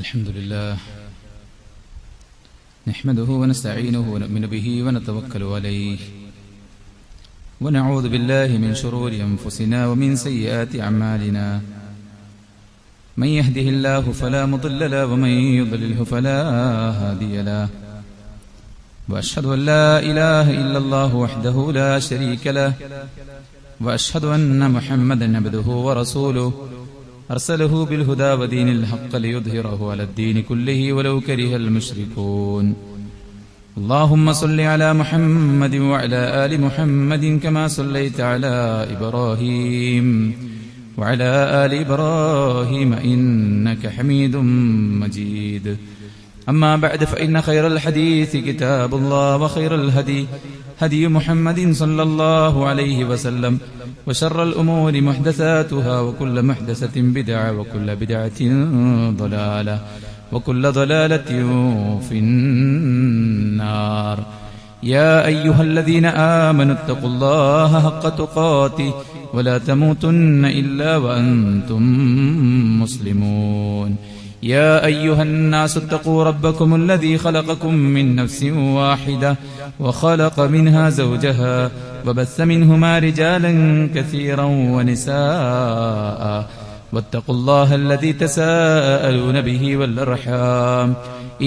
الحمد لله نحمده ونستعينه ونؤمن به ونتوكل عليه ونعوذ بالله من شرور أنفسنا ومن سيئات أعمالنا من يهده الله فلا مضل له ومن يضلله فلا هادي له وأشهد أن لا إله إلا الله وحده لا شريك له وأشهد أن محمدا عبده ورسوله أرسله بالهدى ودين الحق ليظهره على الدين كله ولو كره المشركون اللهم صل على محمد وعلى آل محمد كما صليت على إبراهيم وعلى آل إبراهيم إنك حميد مجيد أما بعد فإن خير الحديث كتاب الله وخير الهدي هدي محمد صلى الله عليه وسلم وشر الأمور محدثاتها وكل محدثة بدعة وكل بدعة ضلالة وكل ضلالة في النار يا أيها الذين آمنوا اتقوا الله حق تقاته ولا تموتن إلا وأنتم مسلمون يا أيها الناس اتقوا ربكم الذي خلقكم من نفس واحدة وخلق منها زوجها وبث منهما رجالا كثيرا ونساء واتقوا الله الذي تساءلون به والأرحام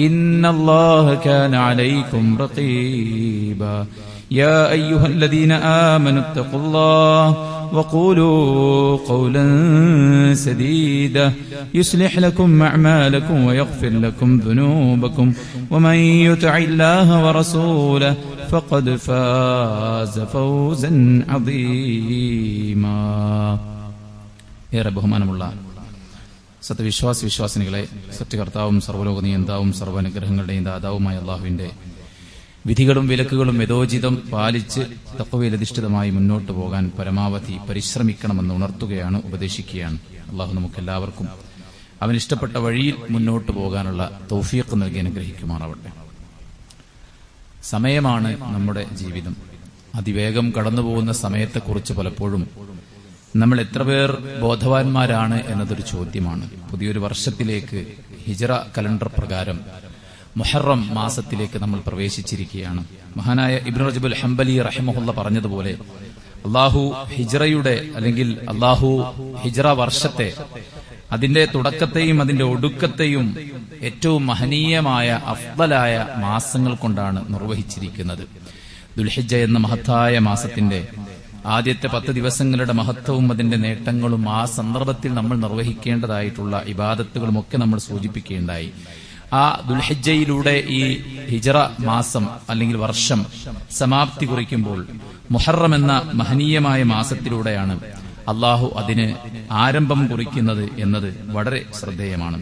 إن الله كان عليكم رقيبا يا أيها الذين آمنوا اتقوا الله وقولوا قولا سديدا يصلح لكم أعمالكم ويغفر لكم ذنوبكم ومن يطع الله ورسوله فقد فاز فوزا عظيما ഏറെ ബഹുമാനമുള്ള സത്യവിശ്വാസിനികളെ, സത്യകർത്താവും സർവ്വലോകനിയന്താവും സർവ്വനുഗ്രഹങ്ങളുടെയും ദാതാവുമായ അള്ളാഹുവിന്റെ വിധികളും വിലക്കുകളും യഥോചിതം പാലിച്ച് തഖ്വയിലധിഷ്ഠിതമായി മുന്നോട്ടു പോകാൻ പരമാവധി പരിശ്രമിക്കണമെന്ന് ഉണർത്തുകയാണ്, ഉപദേശിക്കുകയാണ്. അള്ളാഹു നമുക്കെല്ലാവർക്കും അവനിഷ്ടപ്പെട്ട വഴിയിൽ മുന്നോട്ടു പോകാനുള്ള തൗഫീഖ് നൽകി അനുഗ്രഹിക്കുമാറാവട്ടെ. സമയമാണ് നമ്മുടെ ജീവിതം. അതിവേഗം കടന്നുപോകുന്ന സമയത്തെക്കുറിച്ച് പലപ്പോഴും നമ്മൾ എത്ര പേർ ബോധവാന്മാരാണ് എന്നതൊരു ചോദ്യമാണ്. പുതിയൊരു വർഷത്തിലേക്ക് ഹിജ്റ കലണ്ടർ പ്രകാരം മുഹറം മാസത്തിലേക്ക് നമ്മൾ പ്രവേശിച്ചിരിക്കുകയാണ്. മഹാനായ ഇബ്നു റജബുൽ ഹംബലി റഹിമഹുള്ള പറഞ്ഞതുപോലെ അള്ളാഹു ഹിജ്റയുടെ അല്ലെങ്കിൽ അള്ളാഹു ഹിജ്റ വർഷത്തെ, അതിന്റെ തുടക്കത്തെയും അതിന്റെ ഒടുക്കത്തെയും ഏറ്റവും മഹനീയമായ അഫ്ദലായ മാസങ്ങൾ കൊണ്ടാണ് നിർവഹിച്ചിരിക്കുന്നത്. ദുൽഹിജ്ജ എന്ന മഹത്തായ മാസത്തിന്റെ ആദ്യത്തെ 10 ദിവസങ്ങളുടെ മഹത്വവും അതിന്റെ നേട്ടങ്ങളും ആ സന്ദർഭത്തിൽ നമ്മൾ നിർവഹിക്കേണ്ടതായിട്ടുള്ള ഇബാദത്തുകളും ഒക്കെ നമ്മൾ സൂചിപ്പിക്കുകയുണ്ടായി. ആ ദുൽഹിജ്ജയിലൂടെ ഈ ഹിജ്റ മാസം അല്ലെങ്കിൽ വർഷം സമാപ്തി കുറിക്കുമ്പോൾ മുഹറം എന്ന മഹനീയമായ മാസത്തിലൂടെയാണ് അള്ളാഹു അതിന് ആരംഭം കുറിക്കുന്നത് എന്നത് വളരെ ശ്രദ്ധേയമാണ്.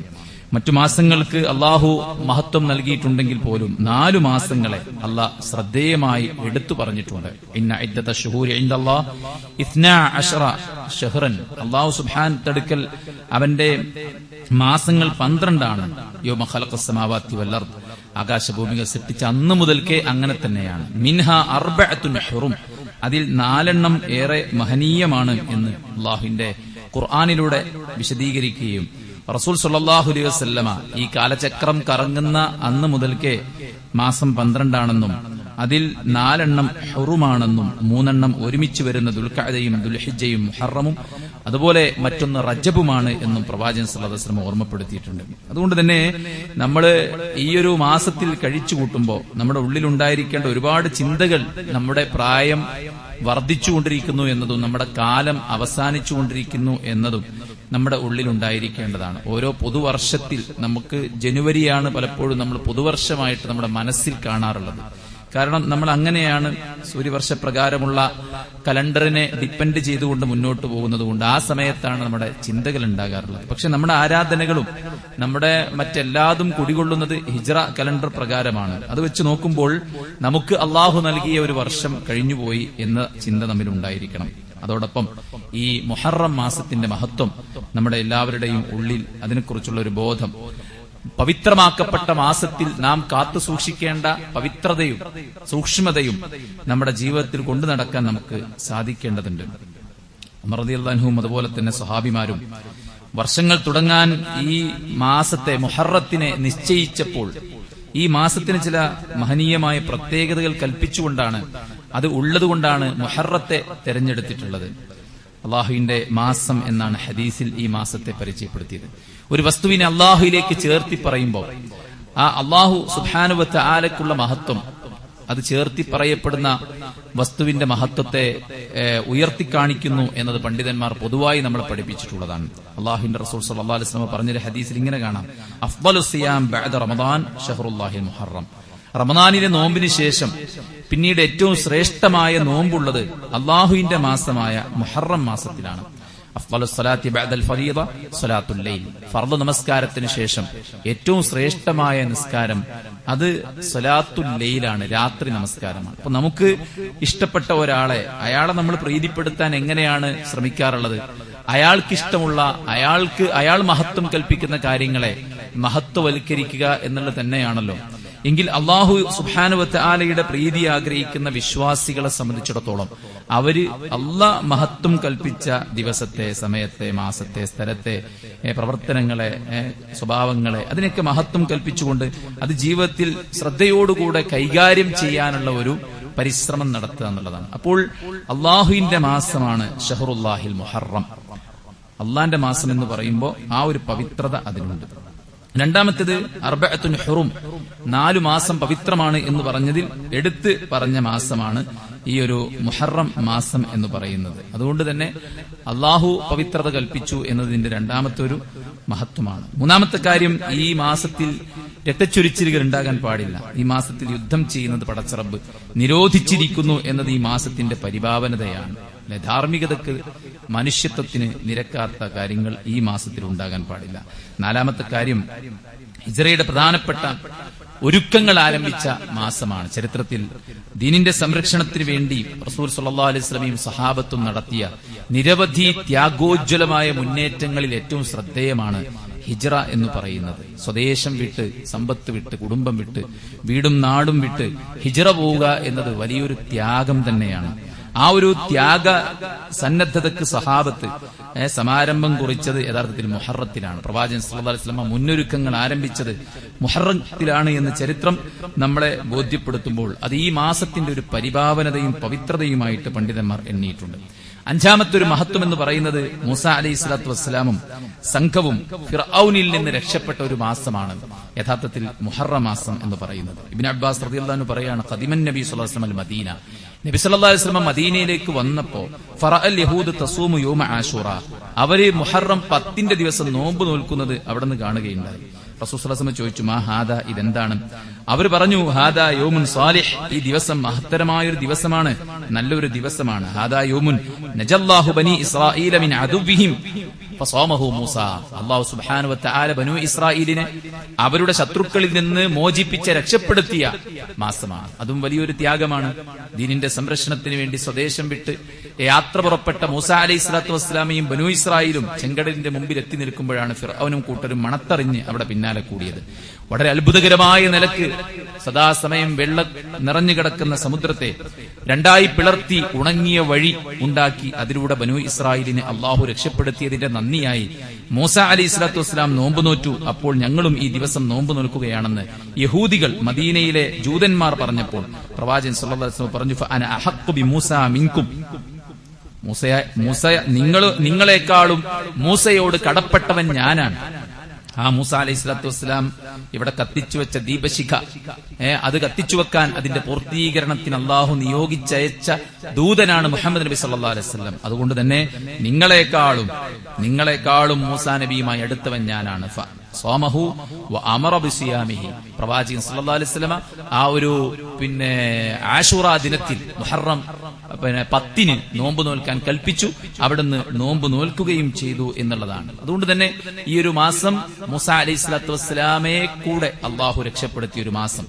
മറ്റു മാസങ്ങൾക്ക് അള്ളാഹു മഹത്വം നൽകിയിട്ടുണ്ടെങ്കിൽ പോലും 4 മാസങ്ങളെ അള്ളാഹ് ശ്രദ്ധേയമായി എടുത്തു പറഞ്ഞിട്ടുണ്ട്. ഇന്ന ഇദ്ദത ശുഹൂരി ഇൻദല്ലാഹ് 12 ശഹ്റൻ. അള്ളാഹു സുബ്ഹാനഹു തആല അവന്റെ മാസങ്ങൾ 12 യൗമ ഖലഖസ് സമാവാതി വൽ അർദ്. ആകാശഭൂമികൾ സൃഷ്ടിച്ച അന്ന് മുതൽക്കേ അങ്ങനെ തന്നെയാണ്. മിൻഹ അർബഅത്തുൻ ഹുറും. അതിൽ 4 ഏറെ മഹനീയമാണ് എന്ന് അള്ളാഹുവിന്റെ ഖുർആനിലൂടെ വിശദീകരിക്കുകയും റസൂൽ സല്ലല്ലാഹു അലൈഹി വസല്ലമ ഈ കാലചക്രം കറങ്ങുന്ന അന്ന് മുതൽക്കേ മാസം 12 അതിൽ 4 ഹുറുമാണെന്നും 3 ഒരുമിച്ച് വരുന്ന ദുൽഖഅദയും ദുൽഹിജ്ജയും മുഹറമും അതുപോലെ മറ്റൊന്ന് റജബുമാണ് എന്നും പ്രവാചകൻ സല്ലല്ലാഹു അലൈഹി വസല്ലം ഓർമ്മപ്പെടുത്തിയിട്ടുണ്ട്. അതുകൊണ്ട് തന്നെ നമ്മൾ ഈ ഒരു മാസത്തിൽ കഴിച്ചു കൂട്ടുമ്പോൾ നമ്മുടെ ഉള്ളിലുണ്ടായിരിക്കേണ്ട ഒരുപാട് ചിന്തകൾ, നമ്മുടെ പ്രായം വർദ്ധിച്ചുകൊണ്ടിരിക്കുന്നു എന്നതും നമ്മുടെ കാലം അവസാനിച്ചുകൊണ്ടിരിക്കുന്നു എന്നതും നമ്മുടെ ഉള്ളിലുണ്ടായിരിക്കേണ്ടതാണ്. ഓരോ പുതുവർഷത്തിൽ നമുക്ക് ജനുവരിയാണ് പലപ്പോഴും നമ്മൾ പുതുവർഷമായിട്ട് നമ്മുടെ മനസ്സിൽ കാണാറുള്ളത്. കാരണം നമ്മൾ അങ്ങനെയാണ് സൂര്യവർഷപ്രകാരമുള്ള കലണ്ടറിനെ ഡിപ്പെൻഡ് ചെയ്തുകൊണ്ട് മുന്നോട്ട് പോകുന്നതുകൊണ്ട് ആ സമയത്താണ് നമ്മുടെ ചിന്തകൾ ഉണ്ടാകാറുള്ളത്. പക്ഷെ നമ്മുടെ ആരാധനകളും നമ്മുടെ മറ്റെല്ലാതും കുടികൊള്ളുന്നത് ഹിജ്റ കലണ്ടർ പ്രകാരമാണ്. അത് വെച്ച് നോക്കുമ്പോൾ നമുക്ക് അള്ളാഹു നൽകിയ ഒരു വർഷം കഴിഞ്ഞുപോയി എന്ന ചിന്ത നമ്മിലുണ്ടായിരിക്കണം. അതോടൊപ്പം ഈ മുഹറം മാസത്തിന്റെ മഹത്വം നമ്മുടെ എല്ലാവരുടെയും ഉള്ളിൽ അതിനെക്കുറിച്ചുള്ള ഒരു ബോധം, പവിത്രമാക്കപ്പെട്ട മാസത്തിൽ നാം കാത്തു സൂക്ഷിക്കേണ്ട പവിത്രതയും സൂക്ഷ്മതയും നമ്മുടെ ജീവിതത്തിൽ കൊണ്ടു നടക്കാൻ നമുക്ക് സാധിക്കേണ്ടതുണ്ട്. ഉമർ റളിയല്ലാഹു അൻഹു അതുപോലെ തന്നെ സ്വഹാബിമാരും വർഷങ്ങൾ തുടങ്ങാൻ ഈ മാസത്തെ മുഹറത്തിനെ നിശ്ചയിച്ചപ്പോൾ ഈ മാസത്തിന് ചില മഹനീയമായ പ്രത്യേകതകൾ കൽപ്പിച്ചുകൊണ്ടാണ്, അത് ഉള്ളതുകൊണ്ടാണ് മുഹറത്തെ തെരഞ്ഞെടുത്തിട്ടുള്ളത്. അള്ളാഹുവിന്റെ മാസം എന്നാണ് ഹദീസിൽ ഈ മാസത്തെ പരിചയപ്പെടുത്തിയത്. ഒരു വസ്തുവിനെ അള്ളാഹുവിലേക്ക് ചേർത്തി പറയുമ്പോൾ ആ അള്ളാഹു സുബ്ഹാനഹു വ തആലക്കുള്ള മഹത്വം, അത് ചേർത്തി പറയപ്പെടുന്ന വസ്തുവിന്റെ മഹത്വത്തെ ഉയർത്തിക്കാണിക്കുന്നു എന്നത് പണ്ഡിതന്മാർ പൊതുവായി നമ്മളെ പഠിപ്പിച്ചിട്ടുള്ളതാണ്. അള്ളാഹുവിന്റെ റസൂൽ സല്ലല്ലാഹു അലൈഹി വസല്ലം പറഞ്ഞൊരു ഹദീസിൽ ഇങ്ങനെ കാണാം: അഫ്ളലുസ് സിയാം ബഅദ റമദാൻ ഷഹ്റുല്ലാഹിൽ മുഹറം. റമദാനിലെ നോമ്പിന് ശേഷം പിന്നീട് ഏറ്റവും ശ്രേഷ്ഠമായ നോമ്പുള്ളത് അള്ളാഹുവിന്റെ മാസമായ മുഹറം മാസത്തിലാണ്. അഫ്ളലുസ് സ്വലാത്തി ബഅദൽ ഫരീദ സ്വലാത്തുൽ ലൈൽ. ഫർദ് നമസ്കാരത്തിന് ശേഷം ഏറ്റവും ശ്രേഷ്ഠമായ നിസ്കാരം അത് സ്വലാത്തുൽ ലൈലാണ്, രാത്രി നമസ്കാരമാണ്. അപ്പൊ നമുക്ക് ഇഷ്ടപ്പെട്ട ഒരാളെ, അയാളെ നമ്മൾ പ്രീതിപ്പെടുത്താൻ എങ്ങനെയാണ് ശ്രമിക്കാറുള്ളത്? അയാൾക്കിഷ്ടമുള്ള, അയാൾ മഹത്വം കൽപ്പിക്കുന്ന കാര്യങ്ങളെ മഹത്വവൽക്കരിക്കുക എന്നുള്ളത് തന്നെയാണല്ലോ. എങ്കിൽ അള്ളാഹു സുബ്ഹാനഹു വ തആലയുടെ പ്രീതി ആഗ്രഹിക്കുന്ന വിശ്വാസികളെ സംബന്ധിച്ചിടത്തോളം അവര് അള്ളാഹ് മഹത്വം കൽപ്പിച്ച ദിവസത്തെ, സമയത്തെ, മാസത്തെ, സ്ഥലത്തെ, പ്രവർത്തനങ്ങളെ, സ്വഭാവങ്ങളെ, അതിനൊക്കെ മഹത്വം കൽപ്പിച്ചുകൊണ്ട് അത് ജീവിതത്തിൽ ശ്രദ്ധയോടുകൂടെ കൈകാര്യം ചെയ്യാനുള്ള ഒരു പരിശ്രമം നടത്തുക എന്നുള്ളതാണ്. അപ്പോൾ അള്ളാഹുവിന്റെ മാസമാണ് ഷഹ്റുല്ലാഹിൽ മുഹറം. അള്ളാന്റെ മാസം എന്ന് പറയുമ്പോൾ ആ ഒരു പവിത്രത അതിനുണ്ട്. രണ്ടാമത്തേത് അർബഅത്തുൻ ഹുറും, 4 മാസം പവിത്രമാണ് എന്ന് പറഞ്ഞതിൽ എടുത്ത് പറഞ്ഞ മാസമാണ് ഈ ഒരു മുഹറം മാസം എന്ന് പറയുന്നത്. അതുകൊണ്ട് തന്നെ അള്ളാഹു പവിത്രത കൽപ്പിച്ചു എന്നതിന്റെ രണ്ടാമത്തെ ഒരു മഹത്വമാണ്. മൂന്നാമത്തെ കാര്യം, ഈ മാസത്തിൽ രക്തച്ചൊരിച്ചിലുകൾ ഉണ്ടാകാൻ പാടില്ല. ഈ മാസത്തിൽ യുദ്ധം ചെയ്യുന്നത് പടച്ചറബ് നിരോധിച്ചിരിക്കുന്നു എന്നത് ഈ മാസത്തിന്റെ പരിപാവനതയാണ്. ധാർമ്മികതക്ക്, മനുഷ്യത്വത്തിന് നിരക്കാത്ത കാര്യങ്ങൾ ഈ മാസത്തിൽ ഉണ്ടാകാൻ പാടില്ല. നാലാമത്തെ കാര്യം, ഹിജ്റയുടെ പ്രധാനപ്പെട്ട ഒരുക്കങ്ങൾ ആരംഭിച്ച മാസമാണ്. ചരിത്രത്തിൽ ദീനിന്റെ സംരക്ഷണത്തിന് വേണ്ടി റസൂൽ സല്ലല്ലാഹു അലൈഹി വസല്ലമയും സഹാബത്തും നടത്തിയ നിരവധി ത്യാഗോജ്വലമായ മുന്നേറ്റങ്ങളിൽ ഏറ്റവും ശ്രദ്ധേയമാണ് ഹിജ്റ എന്ന് പറയുന്നത്. സ്വദേശം വിട്ട്, സമ്പത്ത് വിട്ട്, കുടുംബം വിട്ട്, വീടും നാടും വിട്ട് ഹിജ്റ പോവുക എന്നത് വലിയൊരു ത്യാഗം തന്നെയാണ്. ആ ഒരു ത്യാഗ സന്നദ്ധതക്ക് സഹാബത്ത് സമാരംഭം കുറിച്ചത് യഥാർത്ഥത്തിൽ മുഹറത്തിലാണ്. പ്രവാചകൻ സല്ലല്ലാഹു അലൈഹി വസല്ലം മുന്നൊരുക്കങ്ങൾ ആരംഭിച്ചത് മുഹറത്തിലാണ് എന്ന് ചരിത്രം നമ്മളെ ബോധ്യപ്പെടുത്തുമ്പോൾ അത് ഈ മാസത്തിന്റെ ഒരു പരിപാവനതയും പവിത്രതയുമായിട്ട് പണ്ഡിതന്മാർ എണ്ണിയിട്ടുണ്ട്. അഞ്ചാമത്തെ ഒരു മഹത്വം എന്ന് പറയുന്നത് മൂസാ അലൈഹി സ്വലാത്തു വസ്സലാമും സംഘവും ഫിർഔനിൽ നിന്ന് രക്ഷപ്പെട്ട ഒരു മാസമാണ് യഥാർത്ഥത്തിൽ മുഹറം മാസം എന്ന് പറയുന്നത്. ഇബ്നു അബ്ബാസ് റളിയല്ലാഹു അൻഹു പറയാണ്, ഖദിമൻ നബി സ്വല്ലല്ലാഹു അലൈഹി വസല്ലം മദീന, നബി സല്ലല്ലാഹു അലൈഹി വസല്ലം മദീനയിലേക്ക് വന്നപ്പോ ഫറഅൽ യഹൂദ് തസൂമു യൗമ ആശൂറ, അവര് മുഹറം 10 ദിവസം നോമ്പ് നോൽക്കുന്നത് അവിടെ നിന്ന് കാണുകയുണ്ടായി. റസൂൽ സല്ലല്ലാഹു അലൈഹി വസല്ലം ചോദിച്ചു, മാ ഹാദാ, ഇതെന്താണ്? അവർ പറഞ്ഞു, ഹാദാ യൗമുൻ സാലിഹ്, ഈ ദിവസം മഹത്തരമായൊരു ദിവസമാണ്, നല്ലൊരു ദിവസമാണ്. ഹാദാ യൗമുൻ നജല്ലാഹു ബനി ഇസ്രായീല മിൻ അദുവ്വിഹിം ഫസാമഹു മൂസ. അല്ലാഹു സുബ്ഹാനഹു വ തആല ബനു ഇസ്രായീലിനെ അവരുടെ ശത്രുക്കളിൽ നിന്ന് മോചിപ്പിച്ച് രക്ഷപ്പെടുത്തിയ മാസമാണ്. അതും വലിയൊരു ത്യാഗമാണ്. ദീനിന്റെ സംരക്ഷണത്തിന് വേണ്ടി സ്വദേശം വിട്ട് യാത്ര പുറപ്പെട്ട മൂസാ അലൈഹി സ്വലാത്തു വസ്സലാമയും ബനു ഇസ്രായേലും ചെങ്കടലിന്റെ മുമ്പിൽ എത്തി നിൽക്കുമ്പോഴാണ് ഫിർഔനും കൂട്ടരും മണത്തറിഞ്ഞ് അവിടെ പിന്നാലെ കൂടിയത്. വളരെ അത്ഭുതകരമായ നിലക്ക് സദാസമയം വെള്ളം നിറഞ്ഞു കിടക്കുന്ന സമുദ്രത്തെ രണ്ടായി പിളർത്തി ഉണങ്ങിയ വഴി ഉണ്ടാക്കി അതിലൂടെ ബനു ഇസ്രായേലിനെ അള്ളാഹു രക്ഷപ്പെടുത്തിയതിന്റെ നന്ദിയായി മൂസാ അലൈഹി സ്വലാത്തു വസ്സലാം നോമ്പ് നോറ്റു. അപ്പോൾ ഞങ്ങളും ഈ ദിവസം നോമ്പ് നോൽക്കുകയാണെന്ന് യഹൂദികൾ, മദീനയിലെ ജൂതന്മാർ പറഞ്ഞപ്പോൾ പ്രവാചകൻ സല്ലല്ലാഹു അലൈഹി വസല്ലം പറഞ്ഞു, ഫഅന അഹഖു ബിമൂസാ മിൻകും, നിങ്ങളെക്കാളും മൂസയോട് കടപ്പെട്ടവൻ ഞാനാണ്. ആ മൂസ അലൈഹി സ്വലാത്തു വസ്സലാം ഇവിടെ കത്തിച്ചു വെച്ച ദീപശിഖ, അത് കത്തിച്ചു വെക്കാൻ അതിന്റെ പൂർത്തീകരണത്തിന് അള്ളാഹു നിയോഗിച്ചയച്ച ദൂതനാണ് മുഹമ്മദ് നബി സല്ലല്ലാഹു അലൈഹി വസല്ലം. അതുകൊണ്ട് തന്നെ നിങ്ങളെക്കാളും മൂസാ നബിയുമായി അടുത്തവൻ ഞാനാണ്. സോമഹു വ അമറ ബിസിയാമിഹി, പ്രവാചകൻ സല്ലല്ലാഹു അലൈഹി വസല്ലം ആ ഒരു ആശൂറ ദിനത്തിൽ മുഹറം 10 നോമ്പ് നോൽക്കാൻ കൽപ്പിച്ചു. അവിടുന്ന് നോമ്പ് നോൽക്കുകയും ചെയ്തു എന്നുള്ളതാണ്. അതുകൊണ്ട് തന്നെ ഈ ഒരു മാസം മൂസാ അലൈഹി സ്വലാത്തു വസ്സലാമയെ കൂടെ അള്ളാഹു രക്ഷപ്പെടുത്തിയ ഒരു മാസം.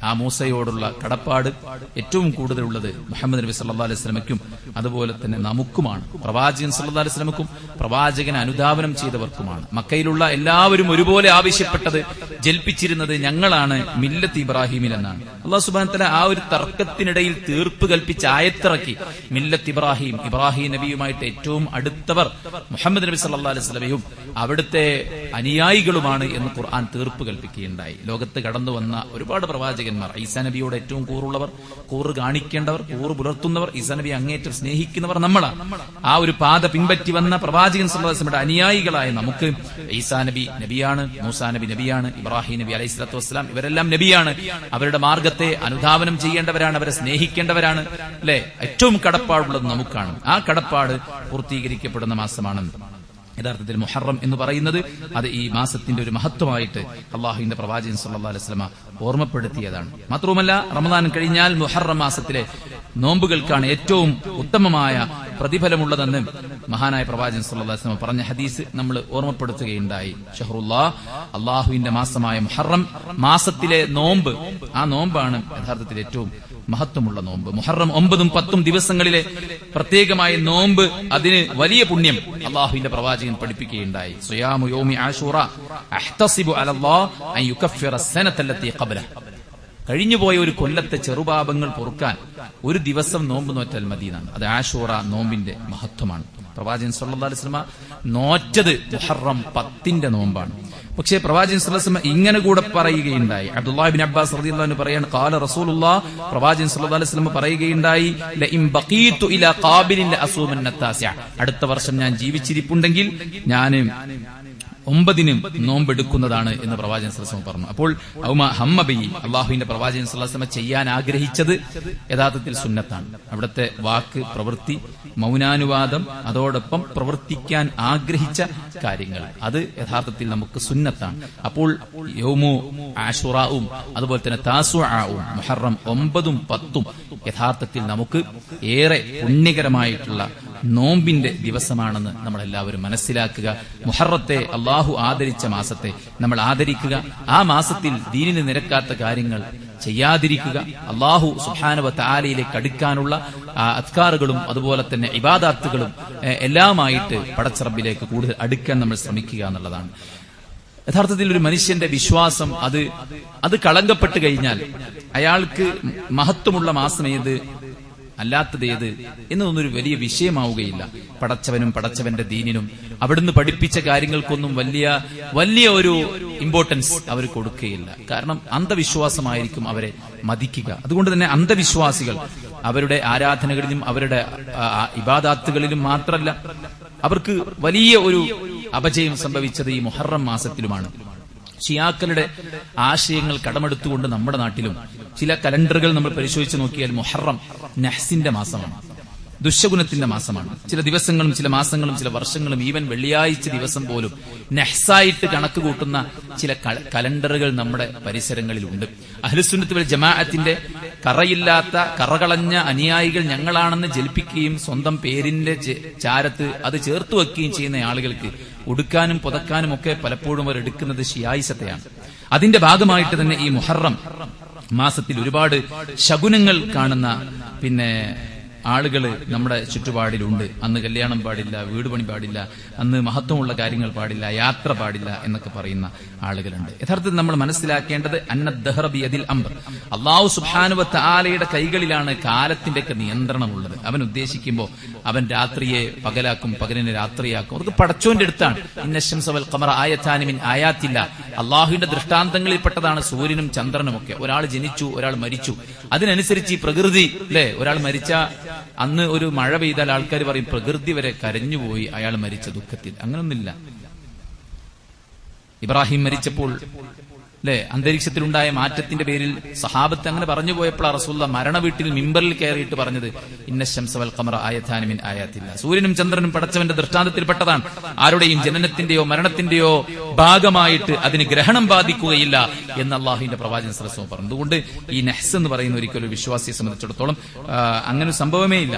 ആ മൂസയോടുള്ള കടപ്പാട് ഏറ്റവും കൂടുതലുള്ളത് മുഹമ്മദ് നബി സല്ലല്ലാഹു അലൈഹി വസല്ലമയ്ക്കും അതുപോലെ തന്നെ നമുക്കുമാണ്. പ്രവാചകൻ സല്ലല്ലാഹു അലൈഹി വസല്ലമയ്ക്കും പ്രവാചകനെ അനുധാവനം ചെയ്തവർക്കുമാണ്. മക്കയിലുള്ള എല്ലാവരും ഒരുപോലെ ആവശ്യപ്പെട്ടത് ജൽപ്പിച്ചിരുന്നത് ഞങ്ങളാണ് മില്ലത്ത് ഇബ്രാഹിമിൽ എന്നാണ്. അല്ലാഹു സുബ്ഹാനഹു വ തആല ആ ഒരു തർക്കത്തിനിടയിൽ തീർപ്പ് കൽപ്പിച്ച് ആയത്തിറക്കി. മില്ലത്ത് ഇബ്രാഹിം, ഇബ്രാഹിം നബിയുമായിട്ട് ഏറ്റവും അടുത്തവർ മുഹമ്മദ് നബി സല്ലല്ലാഹു അലൈഹി വസല്ലമയും അവിടുത്തെ അനുയായികളുമാണ് എന്ന് ഖുർആൻ തീർപ്പ് കൽപ്പിക്കുകയുണ്ടായി. ലോകത്ത് കടന്നു വന്ന ഒരുപാട് പ്രവാചകന്മാർ, ഈസാ നബിയോട് ഏറ്റവും കൂറുള്ളവർ, കൂറ് കാണിക്കേണ്ടവർ, കൂറ് പുലർത്തുന്നവർ, ഈസാ നബി അങ്ങേറ്റം സ്നേഹിക്കുന്നവർ നമ്മളാണ്. ആ ഒരു പാത പിൻപറ്റി വന്ന പ്രവാചകൻ സല്ലല്ലാഹു അലൈഹി വസല്ലമയുടെ അനുയായികളായ നമുക്ക് ഈസാ നബി നബിയാണ്, മൂസാ നബി നബിയാണ്, ഇബ്രാഹിം നബി അലൈഹി സ്വലാത്തു വസ്സലാം ഇവരെല്ലാം നബിയാണ്. അവരുടെ മാർഗത്തെ അനുധാവനം ചെയ്യേണ്ടവരാണ്, അവരെ സ്നേഹിക്കേണ്ടവരാണ്. അല്ലെ, ഏറ്റവും കടപ്പാടുള്ളത് നമുക്കാണ്. ആ കടപ്പാട് പൂർത്തീകരിക്കപ്പെടുന്ന മാസമാണ് യഥാർത്ഥത്തിൽ മുഹറം എന്ന് പറയുന്നത്. അത് ഈ മാസത്തിന്റെ ഒരു മഹത്വമായിട്ട് അള്ളാഹുവിന്റെ പ്രവാചകൻ സല്ലല്ലാഹു അലൈഹി വസല്ലമ ഓർമ്മപ്പെടുത്തിയതാണ്. മാത്രവുമല്ല, റമദാൻ കഴിഞ്ഞാൽ മുഹറം മാസത്തിലെ നോമ്പുകൾക്കാണ് ഏറ്റവും ഉത്തമമായ പ്രതിഫലമുള്ളതെന്ന് മഹാനായ പ്രവാചകൻ സല്ലല്ലാഹു അലൈഹി വസല്ലം പറഞ്ഞ ഹദീസ് നമ്മൾ ഓർമ്മപ്പെടുത്തുകയുണ്ടായി. ഷഹ്റുല്ലാഹ്, അള്ളാഹുവിന്റെ മാസമായ മുഹറം മാസത്തിലെ നോമ്പ്, ആ നോമ്പാണ് യഥാർത്ഥത്തിൽ ഏറ്റവും മഹത്വമുള്ള നോമ്പ്. മുഹറം 9ഉം 10ഉം ദിവസങ്ങളിലെ പ്രത്യേകമായ നോമ്പ്, അതിന് വലിയ പുണ്യം അള്ളാഹുവിന്റെ പ്രവാചകൻ പഠിപ്പിക്കുകയുണ്ടായി. സിയാമു യൗമി ആശൂറ അഹ്തസിബു അലല്ലാഹ് അൻ യുകഫിറ അസ്സനത്തല്ലത്തി ഖബ്ലഹ. കഴിഞ്ഞുപോയ ഒരു കൊല്ലത്തെ ചെറുപാപങ്ങൾ പൊറുക്കാൻ ഒരു ദിവസം നോമ്പ് നോറ്റാൽ മദീനാണ്. അത് ആശൂറ നോമ്പിന്റെ മഹത്വമാണ്. പ്രവാചകൻ സല്ലല്ലാഹു അലൈഹി വസല്ലം നോറ്റത് മുഹറം 10ന്റെ നോമ്പാണ്. പക്ഷേ പ്രവാചകൻ സല്ലല്ലാഹു അലൈഹി വസല്ലം ഇങ്ങനെ കൂടെ പറയുകയുണ്ടായി. അബ്ദുല്ലാഹി ഇബ്നു അബ്ബാസ് റളിയല്ലാഹു അൻഹു പറയാണ്, ഖാല റസൂലുള്ളാഹ്, പ്രവാചകൻ സല്ലല്ലാഹു അലൈഹി വസല്ലം പറയുകയുണ്ടായി, ലഇൻ ബഖീതു ഇലാ ഖാബിലിൻ ലഅസൂമന്ന താസിഅ. അടുത്ത വർഷം ഞാൻ ജീവിച്ചിരിപ്പുണ്ടെങ്കിൽ ഞാൻ 9നും നോമ്പെടുക്കുന്നതാണ് എന്ന് പ്രവാചകൻ സല്ലല്ലാഹു അലൈഹി വസല്ലം പറഞ്ഞു. അപ്പോൾ ഔമ ഹമ്മബി, അള്ളാഹുവിന്റെ പ്രവാചകൻ സല്ലല്ലാഹു അലൈഹി വസല്ലം ചെയ്യാൻ ആഗ്രഹിച്ചത് യഥാർത്ഥത്തിൽ സുന്നത്താണ്. അവിടുത്തെ വാക്ക്, പ്രവൃത്തി, മൗനാനുവാദം, അതോടൊപ്പം പ്രവർത്തിക്കാൻ ആഗ്രഹിച്ച കാര്യങ്ങൾ, അത് യഥാർത്ഥത്തിൽ നമുക്ക് സുന്നത്താണ്. അപ്പോൾ യൗമു ആശുറാവും അതുപോലെ തന്നെ താസുആവും മുഹറം 9ഉം 10ഉം യഥാർത്ഥത്തിൽ നമുക്ക് ഏറെ പുണ്യകരമായിട്ടുള്ള നോമ്പിന്റെ ദിവസമാണെന്ന് നമ്മളെല്ലാവരും മനസ്സിലാക്കുക. മുഹറത്തെ, അള്ളാഹു ആദരിച്ച മാസത്തെ നമ്മൾ ആദരിക്കുക. ആ മാസത്തിൽ ദീനിന് നിരക്കാത്ത കാര്യങ്ങൾ ചെയ്യാതിരിക്കുക. അള്ളാഹു സുബ്ഹാനഹു വ തആലയിലേക്ക് അടുക്കാനുള്ള അദ്കാറുകളും അതുപോലെ തന്നെ ഇബാദാത്തുകളും എല്ലാമായിട്ട് പടച്ച റബ്ബിലേക്ക് കൂടുതൽ അടുക്കാൻ നമ്മൾ ശ്രമിക്കുക എന്നുള്ളതാണ്. യഥാർത്ഥത്തിൽ ഒരു മനുഷ്യന്റെ വിശ്വാസം അത് കളങ്കപ്പെട്ട് കഴിഞ്ഞാൽ അയാൾക്ക് മഹത്വമുള്ള മാസം ഏത്, അല്ലാത്തത് ഏത് എന്നതൊന്നൊരു വലിയ വിഷയമാവുകയില്ല. പടച്ചവനും പടച്ചവന്റെ ദീനിനും അവിടുന്ന് പഠിപ്പിച്ച കാര്യങ്ങൾക്കൊന്നും വലിയ ഒരു ഇമ്പോർട്ടൻസ് അവർ കൊടുക്കുകയില്ല. കാരണം അന്ധവിശ്വാസമായിരിക്കും അവരെ മതിക്കുക. അതുകൊണ്ട് തന്നെ അന്ധവിശ്വാസികൾ അവരുടെ ആരാധനകളിലും അവരുടെ ഇബാദാത്തുകളിലും മാത്രമല്ല, അവർക്ക് വലിയ ഒരു അപജയം സംഭവിച്ചത് ഈ മുഹറം മാസത്തിലുമാണ്. ഷിയാക്കളുടെ ആശയങ്ങൾ കടമെടുത്തുകൊണ്ട് നമ്മുടെ നാട്ടിലും ചില കലണ്ടറുകൾ നമ്മൾ പരിശോധിച്ച് നോക്കിയാൽ മുഹറം നഹ്സിന്റെ മാസമാണ്, ദുശ്ശകുനത്തിന്റെ മാസമാണ്. ചില ദിവസങ്ങളും ചില മാസങ്ങളും ചില വർഷങ്ങളും ഈവൻ വെള്ളിയാഴ്ച ദിവസം പോലും നഹ്സായിട്ട് കണക്ക് കൂട്ടുന്ന ചില കലണ്ടറുകൾ നമ്മുടെ പരിസരങ്ങളിലുണ്ട്. അഹ്ലുസുന്നത്ത് വൽ ജമാഅത്തിന്റെ കറയില്ലാത്ത കറകളഞ്ഞ അനുയായികൾ ഞങ്ങളാണെന്ന് ജൽപ്പിക്കുകയും സ്വന്തം പേരിന്റെ ചാരത്ത് അത് ചേർത്ത് വെക്കുകയും ചെയ്യുന്ന ആളുകൾക്ക് ഉടുക്കാനും പുതക്കാനും ഒക്കെ പലപ്പോഴും അവർ എടുക്കുന്നത് ഷിയായിസത്തെയാണ്. അതിന്റെ ഭാഗമായിട്ട് തന്നെ ഈ മുഹറം മാസത്തിൽ ഒരുപാട് ശകുനങ്ങൾ കാണുന്ന ആളുകൾ നമ്മുടെ ചുറ്റുപാടിലുണ്ട്. അന്ന് കല്യാണം പാടില്ല, വീട് പണി പാടില്ല, അന്ന് മഹത്വമുള്ള കാര്യങ്ങൾ പാടില്ല, യാത്ര പാടില്ല എന്നൊക്കെ പറയുന്ന ആളുകളുണ്ട്. യഥാർത്ഥത്തിൽ നമ്മൾ മനസ്സിലാക്കേണ്ടത് അന്നദ്ദഹ്റ ബിയദിൽ അംർ, അല്ലാഹു സുബ്ഹാനഹു വ തആലയുടെ കൈകളിലാണ് കാലത്തിന്റെ ഒക്കെ നിയന്ത്രണമുള്ളത്. അവൻ ഉദ്ദേശിക്കുമ്പോൾ അവൻ രാത്രിയെ പകലാക്കും, പകലിനെ രാത്രിയാക്കും. അതൊക്കെ പടച്ചോന്റെ അടുത്താണ്. ഇന്നശംസ വൽ ഖമറ ആയതാനി മിൻ ആയാത്തില്ല, അള്ളാഹുവിന്റെ ദൃഷ്ടാന്തങ്ങളിൽപ്പെട്ടതാണ് സൂര്യനും ചന്ദ്രനും ഒക്കെ. ഒരാൾ ജനിച്ചു, ഒരാൾ മരിച്ചു, അതിനനുസരിച്ച് ഈ പ്രകൃതി അല്ലെ, ഒരാൾ മരിച്ച അന്ന് ഒരു മഴ പെയ്താൽ ആൾക്കാർ പറയും പ്രകൃതി വരെ കരഞ്ഞുപോയി അയാൾ മരിച്ച ദുഃഖത്തിൽ. അങ്ങനൊന്നുമില്ല. ഇബ്രാഹിം മരിച്ചപ്പോൾ അല്ലെ, അന്തരീക്ഷത്തിലുണ്ടായ മാറ്റത്തിന്റെ പേരിൽ സഹാബത്ത് അങ്ങനെ പറഞ്ഞു പോയപ്പോൾ റസൂലുള്ളാഹി മരണ വീട്ടിൽ മിമ്പറിൽ കയറിയിട്ട് പറഞ്ഞത് ഇന്നശംസ വൽ ഖമറ ആയതാനി മിൻ ആയാത്തില്ല, സൂര്യനും ചന്ദ്രനും പടച്ചവന്റെ ദൃഷ്ടാന്തത്തിൽപ്പെട്ടതാണ്. ആരുടെയും ജനനത്തിന്റെയോ മരണത്തിന്റെയോ ഭാഗമായിട്ട് അതിന് ഗ്രഹണം ബാധിക്കുകയില്ല എന്ന് അള്ളാഹുവിന്റെ പ്രവാചകൻ സല്ലല്ലാഹു അലൈഹി വസല്ലം പറഞ്ഞു. അതുകൊണ്ട് ഈ നഹ്സ് എന്ന് പറയുന്ന ഒരിക്കലും വിശ്വാസിയെ സംബന്ധിച്ചിടത്തോളം അങ്ങനെ ഒരു സംഭവമേ ഇല്ല.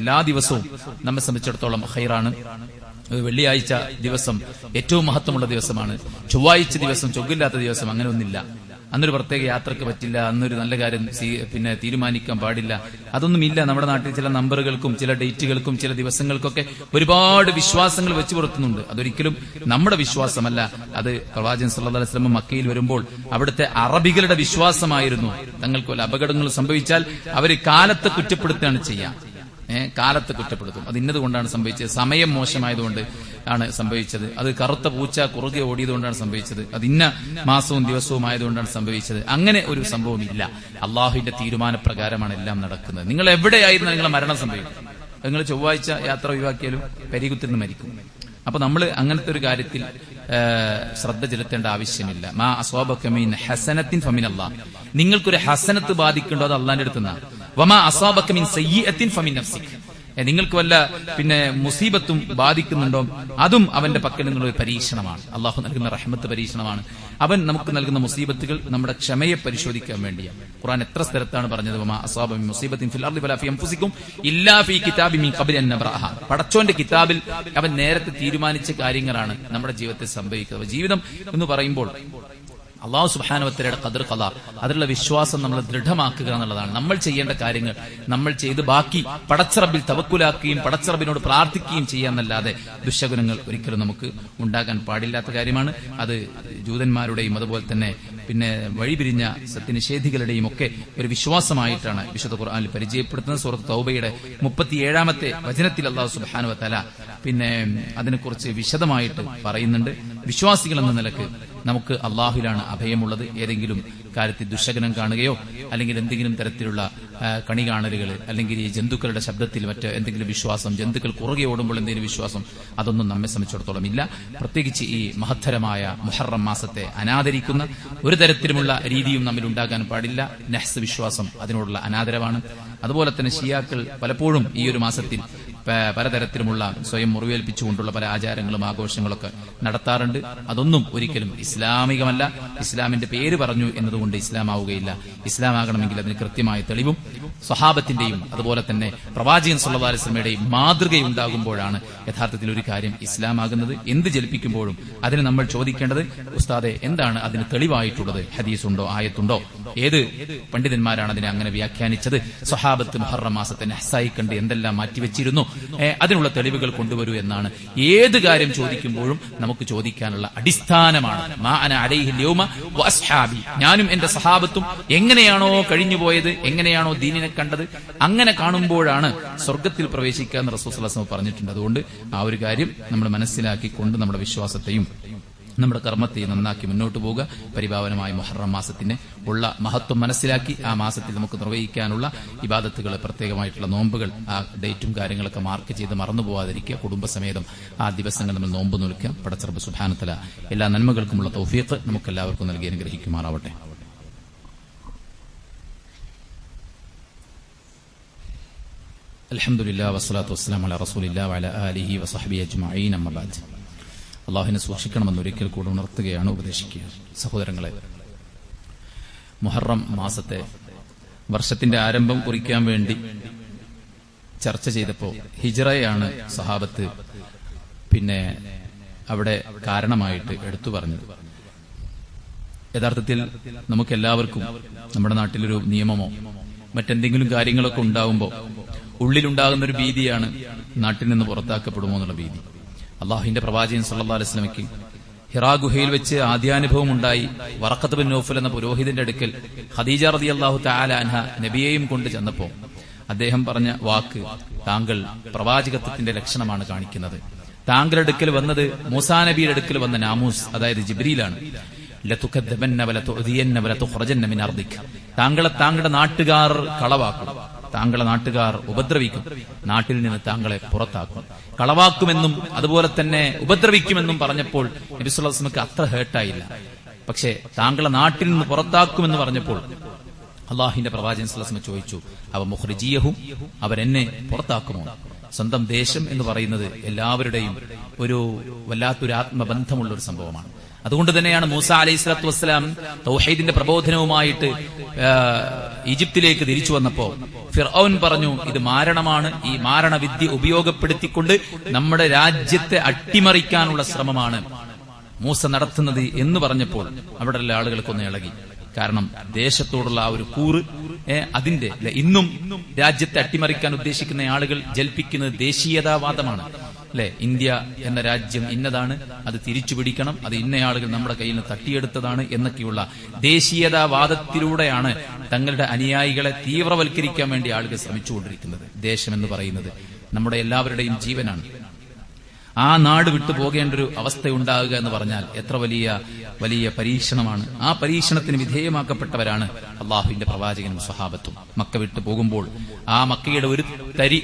എല്ലാ ദിവസവും നമ്മെ സംബന്ധിച്ചിടത്തോളം ഖൈറാണ്. വെള്ളിയാഴ്ച ദിവസം ഏറ്റവും മഹത്വമുള്ള ദിവസമാണ്. ചൊവ്വാഴ്ച ദിവസം ചൊവ്വില്ലാത്ത ദിവസം അങ്ങനെ ഒന്നില്ല. അന്നൊരു പ്രത്യേക യാത്രക്ക് പറ്റില്ല, അന്നൊരു നല്ല കാര്യം തീരുമാനിക്കാൻ പാടില്ല. അതൊന്നുമില്ല. നമ്മുടെ നാട്ടിൽ ചില നമ്പറുകൾക്കും ചില ഡേറ്റുകൾക്കും ചില ദിവസങ്ങൾക്കൊക്കെ ഒരുപാട് വിശ്വാസങ്ങൾ വെച്ചു പുറത്തുന്നുണ്ട്. അതൊരിക്കലും നമ്മുടെ വിശ്വാസമല്ല. അത് പ്രവാചകൻ സല്ലല്ലാഹു അലൈഹി വസല്ലം മക്കയിൽ വരുമ്പോൾ അവിടുത്തെ അറബികളുടെ വിശ്വാസമായിരുന്നു. തങ്ങൾക്ക് വല്ല അപകടങ്ങൾ സംഭവിച്ചാൽ അവര് കാലത്തെ കുറ്റപ്പെടുത്തുകയാണ് ചെയ്യാം. കാലത്തെ കുറ്റപ്പെടുത്തും. അത് ഇന്നതുകൊണ്ടാണ് സംഭവിച്ചത്, സമയം മോശമായതുകൊണ്ട് ആണ് സംഭവിച്ചത്, അത് കറുത്ത പൂച്ച കുറുകെ ഓടിയതുകൊണ്ടാണ് സംഭവിച്ചത്, അത് ഇന്ന മാസവും ദിവസവും ആയതുകൊണ്ടാണ് സംഭവിച്ചത്. അങ്ങനെ ഒരു സംഭവമില്ല. അള്ളാഹുവിന്റെ തീരുമാനപ്രകാരമാണ് എല്ലാം നടക്കുന്നത്. നിങ്ങൾ എവിടെയായിരുന്നു നിങ്ങളെ മരണം സംഭവിക്കും. നിങ്ങൾ ചൊവ്വാഴ്ച യാത്ര ഒഴിവാക്കിയാലും കരികുത്തിന്ന് മരിക്കും. അപ്പൊ നമ്മൾ അങ്ങനത്തെ ഒരു കാര്യത്തിൽ ശ്രദ്ധ ചെലുത്തേണ്ട ആവശ്യമില്ല. മാ അസ്വാബക മിൻ ഹസനത്തിൻ ഫമിനല്ലാഹ്. നിങ്ങൾക്കൊരു ഹസനത്ത് ബാധിക്കുണ്ടോ അത് അള്ളാന്റെ അടുത്തുനിന്നാണ്. വമാ അസ്വാബക മിൻ സയ്യിഅത്തിൻ ഫമിൻ നഫ്സിക്. നിങ്ങൾക്ക് വല്ല മുസീബത്തും ബാധിക്കുന്നുണ്ടോ അതും അവന്റെ പക്കൽ നിന്നുള്ള ഒരു പരീക്ഷണമാണ്. അള്ളാഹു നൽകുന്ന റഹ്മത്ത് പരീക്ഷണമാണ്. അവൻ നമുക്ക് നൽകുന്ന മുസീബത്തുകൾ നമ്മുടെ ക്ഷമയെ പരിശോധിക്കാൻ വേണ്ടിയാണ്. ഖുർആൻ എത്ര സ്ഥലത്താണ് പറഞ്ഞത്, വമാ അസ്വാബ മിൻ മുസീബത്തിൻ ഫിൽ അർളി വലാ ഫീ അൻഫുസികും ഇല്ലാ ഫീ കിതാബിൻ മിൻ ഖബ്ലി അൻ നബ്റഅഹാ. പടച്ചോന്റെ കിതാബിൽ അവൻ നേരത്തെ തീരുമാനിച്ച കാര്യങ്ങളാണ് നമ്മുടെ ജീവിതത്തിൽ സംഭവിക്കുന്നത്. ജീവിതം എന്ന് പറയുമ്പോൾ അള്ളാഹു സുബ്ഹാനഹു വ തആലയുടെ ഖദർ ഖദാ, അതിലുള്ള വിശ്വാസം നമ്മൾ ദൃഢമാക്കുക എന്നുള്ളതാണ്. നമ്മൾ ചെയ്യേണ്ട കാര്യങ്ങൾ നമ്മൾ ചെയ്ത് ബാക്കി പടച്ചറബിൽ തവക്കുലാക്കുകയും പടച്ചറബിനോട് പ്രാർത്ഥിക്കുകയും ചെയ്യാന്നല്ലാതെ ദുശകുനങ്ങൾ ഒരിക്കലും നമുക്ക് ഉണ്ടാകാൻ പാടില്ലാത്ത കാര്യമാണ്. അത് ജൂതന്മാരുടെയും അതുപോലെ തന്നെ വഴിപിരിഞ്ഞ സത്യനിഷേധികളുടെയും ഒക്കെ ഒരു വിശ്വാസമായിട്ടാണ് വിശുദ്ധ ഖുർആനിൽ പരിചയപ്പെടുത്തുന്നത്. സൂറത്ത് തൗബയുടെ 37-ാമത്തെ വചനത്തിൽ അള്ളാഹു സുബ്ഹാനഹു വ തആല അതിനെക്കുറിച്ച് വിശദമായിട്ട് പറയുന്നുണ്ട്. വിശ്വാസികൾ എന്ന നിലക്ക് നമുക്ക് അള്ളാഹുവിലാണ് അഭയമുള്ളത്. ഏതെങ്കിലും കാര്യത്തിൽ ദുശകനം കാണുകയോ അല്ലെങ്കിൽ എന്തെങ്കിലും തരത്തിലുള്ള കണി കാണലുകൾ അല്ലെങ്കിൽ ഈ ജന്തുക്കളുടെ ശബ്ദത്തിൽ മറ്റ് എന്തെങ്കിലും വിശ്വാസം, ജന്തുക്കൾ കുറുകെ ഓടുമ്പോൾ എന്തെങ്കിലും വിശ്വാസം, അതൊന്നും നമ്മെ സംബന്ധിച്ചിടത്തോളം ഇല്ല. പ്രത്യേകിച്ച് ഈ മഹത്തരമായ മുഹറം മാസത്തെ അനാദരിക്കുന്ന ഒരു തരത്തിലുമുള്ള രീതിയും നമ്മിൽ ഉണ്ടാകാൻ പാടില്ല. നഹ്സ് വിശ്വാസം അതിനോടുള്ള അനാദരവാണ്. അതുപോലെ തന്നെ ഷിയാക്കൾ പലപ്പോഴും ഈ ഒരു മാസത്തിൽ പലതരത്തിലുമുള്ള സ്വയം മുറിവേൽപ്പിച്ചുകൊണ്ടുള്ള പല ആചാരങ്ങളും ആഘോഷങ്ങളൊക്കെ നടത്താറുണ്ട്. അതൊന്നും ഒരിക്കലും ഇസ്ലാമികമല്ല. ഇസ്ലാമിന്റെ പേര് പറഞ്ഞു എന്നതുകൊണ്ട് ഇസ്ലാം ആവുകയില്ല. ഇസ്ലാം ആകണമെങ്കിൽ അതിന് കൃത്യമായ തെളിവും സ്വഹാബത്തിന്റെയും അതുപോലെ തന്നെ പ്രവാചകൻ സല്ലല്ലാഹു അലൈഹി വസല്ലമയുടെയും മാതൃകയുണ്ടാകുമ്പോഴാണ് യഥാർത്ഥത്തിൽ ഒരു കാര്യം ഇസ്ലാം ആകുന്നത്. എന്ത് ജൽപ്പിക്കുമ്പോഴും അതിന് നമ്മൾ ചോദിക്കേണ്ടത്, ഉസ്താദെ എന്താണ് അതിന് തെളിവായിട്ടുള്ളത്? ഹദീസുണ്ടോ, ആയത്തുണ്ടോ? ഏത് പണ്ഡിതന്മാരാണ് അതിനെ അങ്ങനെ വ്യാഖ്യാനിച്ചത്? സ്വഹാബത്ത് മുഹറം മാസത്തെ നഹ്സായി കണ്ട് എന്തെല്ലാം മാറ്റിവെച്ചിരുന്നു? അതിനുള്ള തെളിവുകൾ കൊണ്ടുവരൂ എന്നാണ് ഏത് കാര്യം ചോദിക്കുമ്പോഴും നമുക്ക് ചോദിക്കാനുള്ള അടിസ്ഥാനമാണ്. മാ അന അലൈഹിൽ യൗമ വഅസ്ഹാബി. ഞാനും എന്റെ സഹാബത്തും എങ്ങനെയാണോ കഴിഞ്ഞുപോയത്, എങ്ങനെയാണോ ദീനിനെ കണ്ടത്, അങ്ങനെ കാണുമ്പോഴാണ് സ്വർഗത്തിൽ പ്രവേശിക്കാൻ റസൂൽ സ്വല്ലല്ലാഹു അലൈഹി വസല്ലം പറഞ്ഞിട്ടുണ്ട്. അതുകൊണ്ട് ആ ഒരു കാര്യം നമ്മൾ മനസ്സിലാക്കിക്കൊണ്ട് നമ്മുടെ വിശ്വാസത്തെയും നമ്മുടെ കർമ്മത്തെയും നന്നാക്കി മുന്നോട്ട് പോവുക. പരിപാവനമായ മുഹറം മാസത്തിന് ഉള്ള മഹത്വം മനസ്സിലാക്കി ആ മാസത്തിൽ നമുക്ക് നിർവഹിക്കാനുള്ള ഇബാദത്തുകൾ, പ്രത്യേകമായിട്ടുള്ള നോമ്പുകൾ, ആ ഡേറ്റും കാര്യങ്ങളൊക്കെ മാർക്ക് ചെയ്ത് മറന്നു പോകാതിരിക്കുക. കുടുംബസമേതം ആ ദിവസങ്ങൾ നമ്മൾ നോമ്പ് നിൽക്കുക. പടച്ച റബ്ബ് സുബ്ഹാനഹു വ തആല എല്ലാ നന്മകൾക്കുമുള്ള തൗഫീഖ് നമുക്കെല്ലാവർക്കും നൽകി അനുഗ്രഹിക്കുമാറാവട്ടെ. അൽഹംദുലില്ലാഹി വസ്സലാത്തു വസ്സലാമു അലാ റസൂലില്ലാഹി വഅലാ ആലിഹി വസഹ്ബിഹി അജ്മഈൻ. അമ്മാ ബഅദ്. അള്ളാഹുവിനെ സൂക്ഷിക്കണമെന്ന് ഒരിക്കൽ കൂടെ ഉണർത്തുകയാണ്, ഉപദേശിക്കുക. സഹോദരങ്ങളെ, മുഹറം മാസത്തെ വർഷത്തിന്റെ ആരംഭം കുറിക്കാൻ വേണ്ടി ചർച്ച ചെയ്തപ്പോൾ ഹിജ്റയാണ് സഹാബത്ത് അവിടെ കാരണമായിട്ട് എടുത്തു പറഞ്ഞത്. യഥാർത്ഥത്തിൽ നമുക്കെല്ലാവർക്കും നമ്മുടെ നാട്ടിലൊരു നിയമമോ മറ്റെന്തെങ്കിലും കാര്യങ്ങളൊക്കെ ഉണ്ടാവുമ്പോൾ ഉള്ളിലുണ്ടാകുന്ന ഒരു ഭീതിയാണ് നാട്ടിൽ നിന്ന് പുറത്താക്കപ്പെടുമോ എന്നുള്ള ഭീതി. അള്ളാഹുവിന്റെ പ്രവാചകൻ സല്ലല്ലാഹു അലൈഹി വസല്ലമയ്ക്ക് ഹിറാ ഗുഹയിൽ വെച്ച് ആദ്യാനുഭവം ഉണ്ടായി. വറഖത്ത് ബിൻ നൗഫൽ എന്ന പുരോഹിതന്റെ അടുക്കൽ ഖദീജ റളിയല്ലാഹു തആല അൻഹ നബിയെയും കൊണ്ട് ചെന്നപ്പോൾ അദ്ദേഹം പറഞ്ഞ വാക്ക്, താങ്കൾ പ്രവാചകത്വത്തിന്റെ ലക്ഷണമാണ് കാണിക്കുന്നത്. താങ്കളുടെ അടുക്കൽ വന്നത് മൂസാ നബിയുടെ അടുക്കൽ വന്ന നാമൂസ്, അതായത് ജിബ്രീലാണ്. ലതുകദ്ദബന്ന വലതുഅദിയന്ന വലതുഖറജന്ന മിൻ അർദിക. താങ്കളെ താങ്കളുടെ നാട്ടുകാർ കളവാക്കും, താങ്കളെ നാട്ടുകാർ ഉപദ്രവിക്കും, നാട്ടിൽ നിന്ന് താങ്കളെ പുറത്താക്കും. കളവാക്കുമെന്നും അതുപോലെ തന്നെ ഉപദ്രവിക്കുമെന്നും പറഞ്ഞപ്പോൾ നബി സല്ലല്ലാഹു അലൈഹി വസല്ലമക്ക് അത്ര ഹേർട്ടായില്ല. പക്ഷേ താങ്കളെ നാട്ടിൽ നിന്ന് പുറത്താക്കുമെന്ന് പറഞ്ഞപ്പോൾ അള്ളാഹുവിന്റെ പ്രവാചകൻ സല്ലല്ലാഹു അലൈഹി വസല്ലം ചോദിച്ചു, അവ മുഖ്രിജിയഹും, അവരെന്നെ പുറത്താക്കുമോ? സ്വന്തം ദേശം എന്ന് പറയുന്നത് എല്ലാവരുടെയും ഒരു വല്ലാത്തൊരു ആത്മബന്ധമുള്ള ഒരു സംഭവമാണ്. അതുകൊണ്ട് തന്നെയാണ് മൂസ അലൈഹിസ്സലാത്തു വസ്സലാം തൗഹീദിന്റെ പ്രബോധനവുമായിട്ട് ഈജിപ്തിലേക്ക് തിരിച്ചു വന്നപ്പോ ഫിർഔൻ പറഞ്ഞു, ഇത് മാരണമാണ്, ഈ മാരണവിദ്യ ഉപയോഗപ്പെടുത്തിക്കൊണ്ട് നമ്മുടെ രാജ്യത്തെ അട്ടിമറിക്കാനുള്ള ശ്രമമാണ് മൂസ നടത്തുന്നത് എന്ന് പറഞ്ഞപ്പോൾ അവിടെയുള്ള ആളുകൾക്കൊന്ന് ഇളകി. കാരണം ദേശത്തോടുള്ള ആ ഒരു കൂറ് അതിന്റെ ഇന്നും രാജ്യത്തെ അട്ടിമറിക്കാൻ ഉദ്ദേശിക്കുന്ന ആളുകൾ ജൽപ്പിക്കുന്നത് ദേശീയതാവാദമാണ്. അല്ലെ, ഇന്ത്യ എന്ന രാജ്യം ഇന്നതാണ്, അത് തിരിച്ചു പിടിക്കണം, അത് ഇന്ന ആളുകൾ നമ്മുടെ കയ്യിൽ നിന്ന് തട്ടിയെടുത്തതാണ് എന്നൊക്കെയുള്ള ദേശീയതാവാദത്തിലൂടെയാണ് തങ്ങളുടെ അനുയായികളെ തീവ്രവൽക്കരിക്കാൻ വേണ്ടി ആളുകൾ ശ്രമിച്ചുകൊണ്ടിരിക്കുന്നത്. ദേശമെന്ന് പറയുന്നത് നമ്മുടെ എല്ലാവരുടെയും ജീവനാണ്. ആ നാട് വിട്ടു പോകേണ്ട ഒരു അവസ്ഥയുണ്ടാകുക എന്ന് പറഞ്ഞാൽ എത്ര വലിയ വലിയ പരീക്ഷണമാണ്. ആ പരീക്ഷണത്തിന് വിധേയമാക്കപ്പെട്ടവരാണ് അള്ളാഹുവിന്റെ പ്രവാചകനും സ്വഹാബത്തും. മക്ക വിട്ടു പോകുമ്പോൾ ആ മക്കയുടെ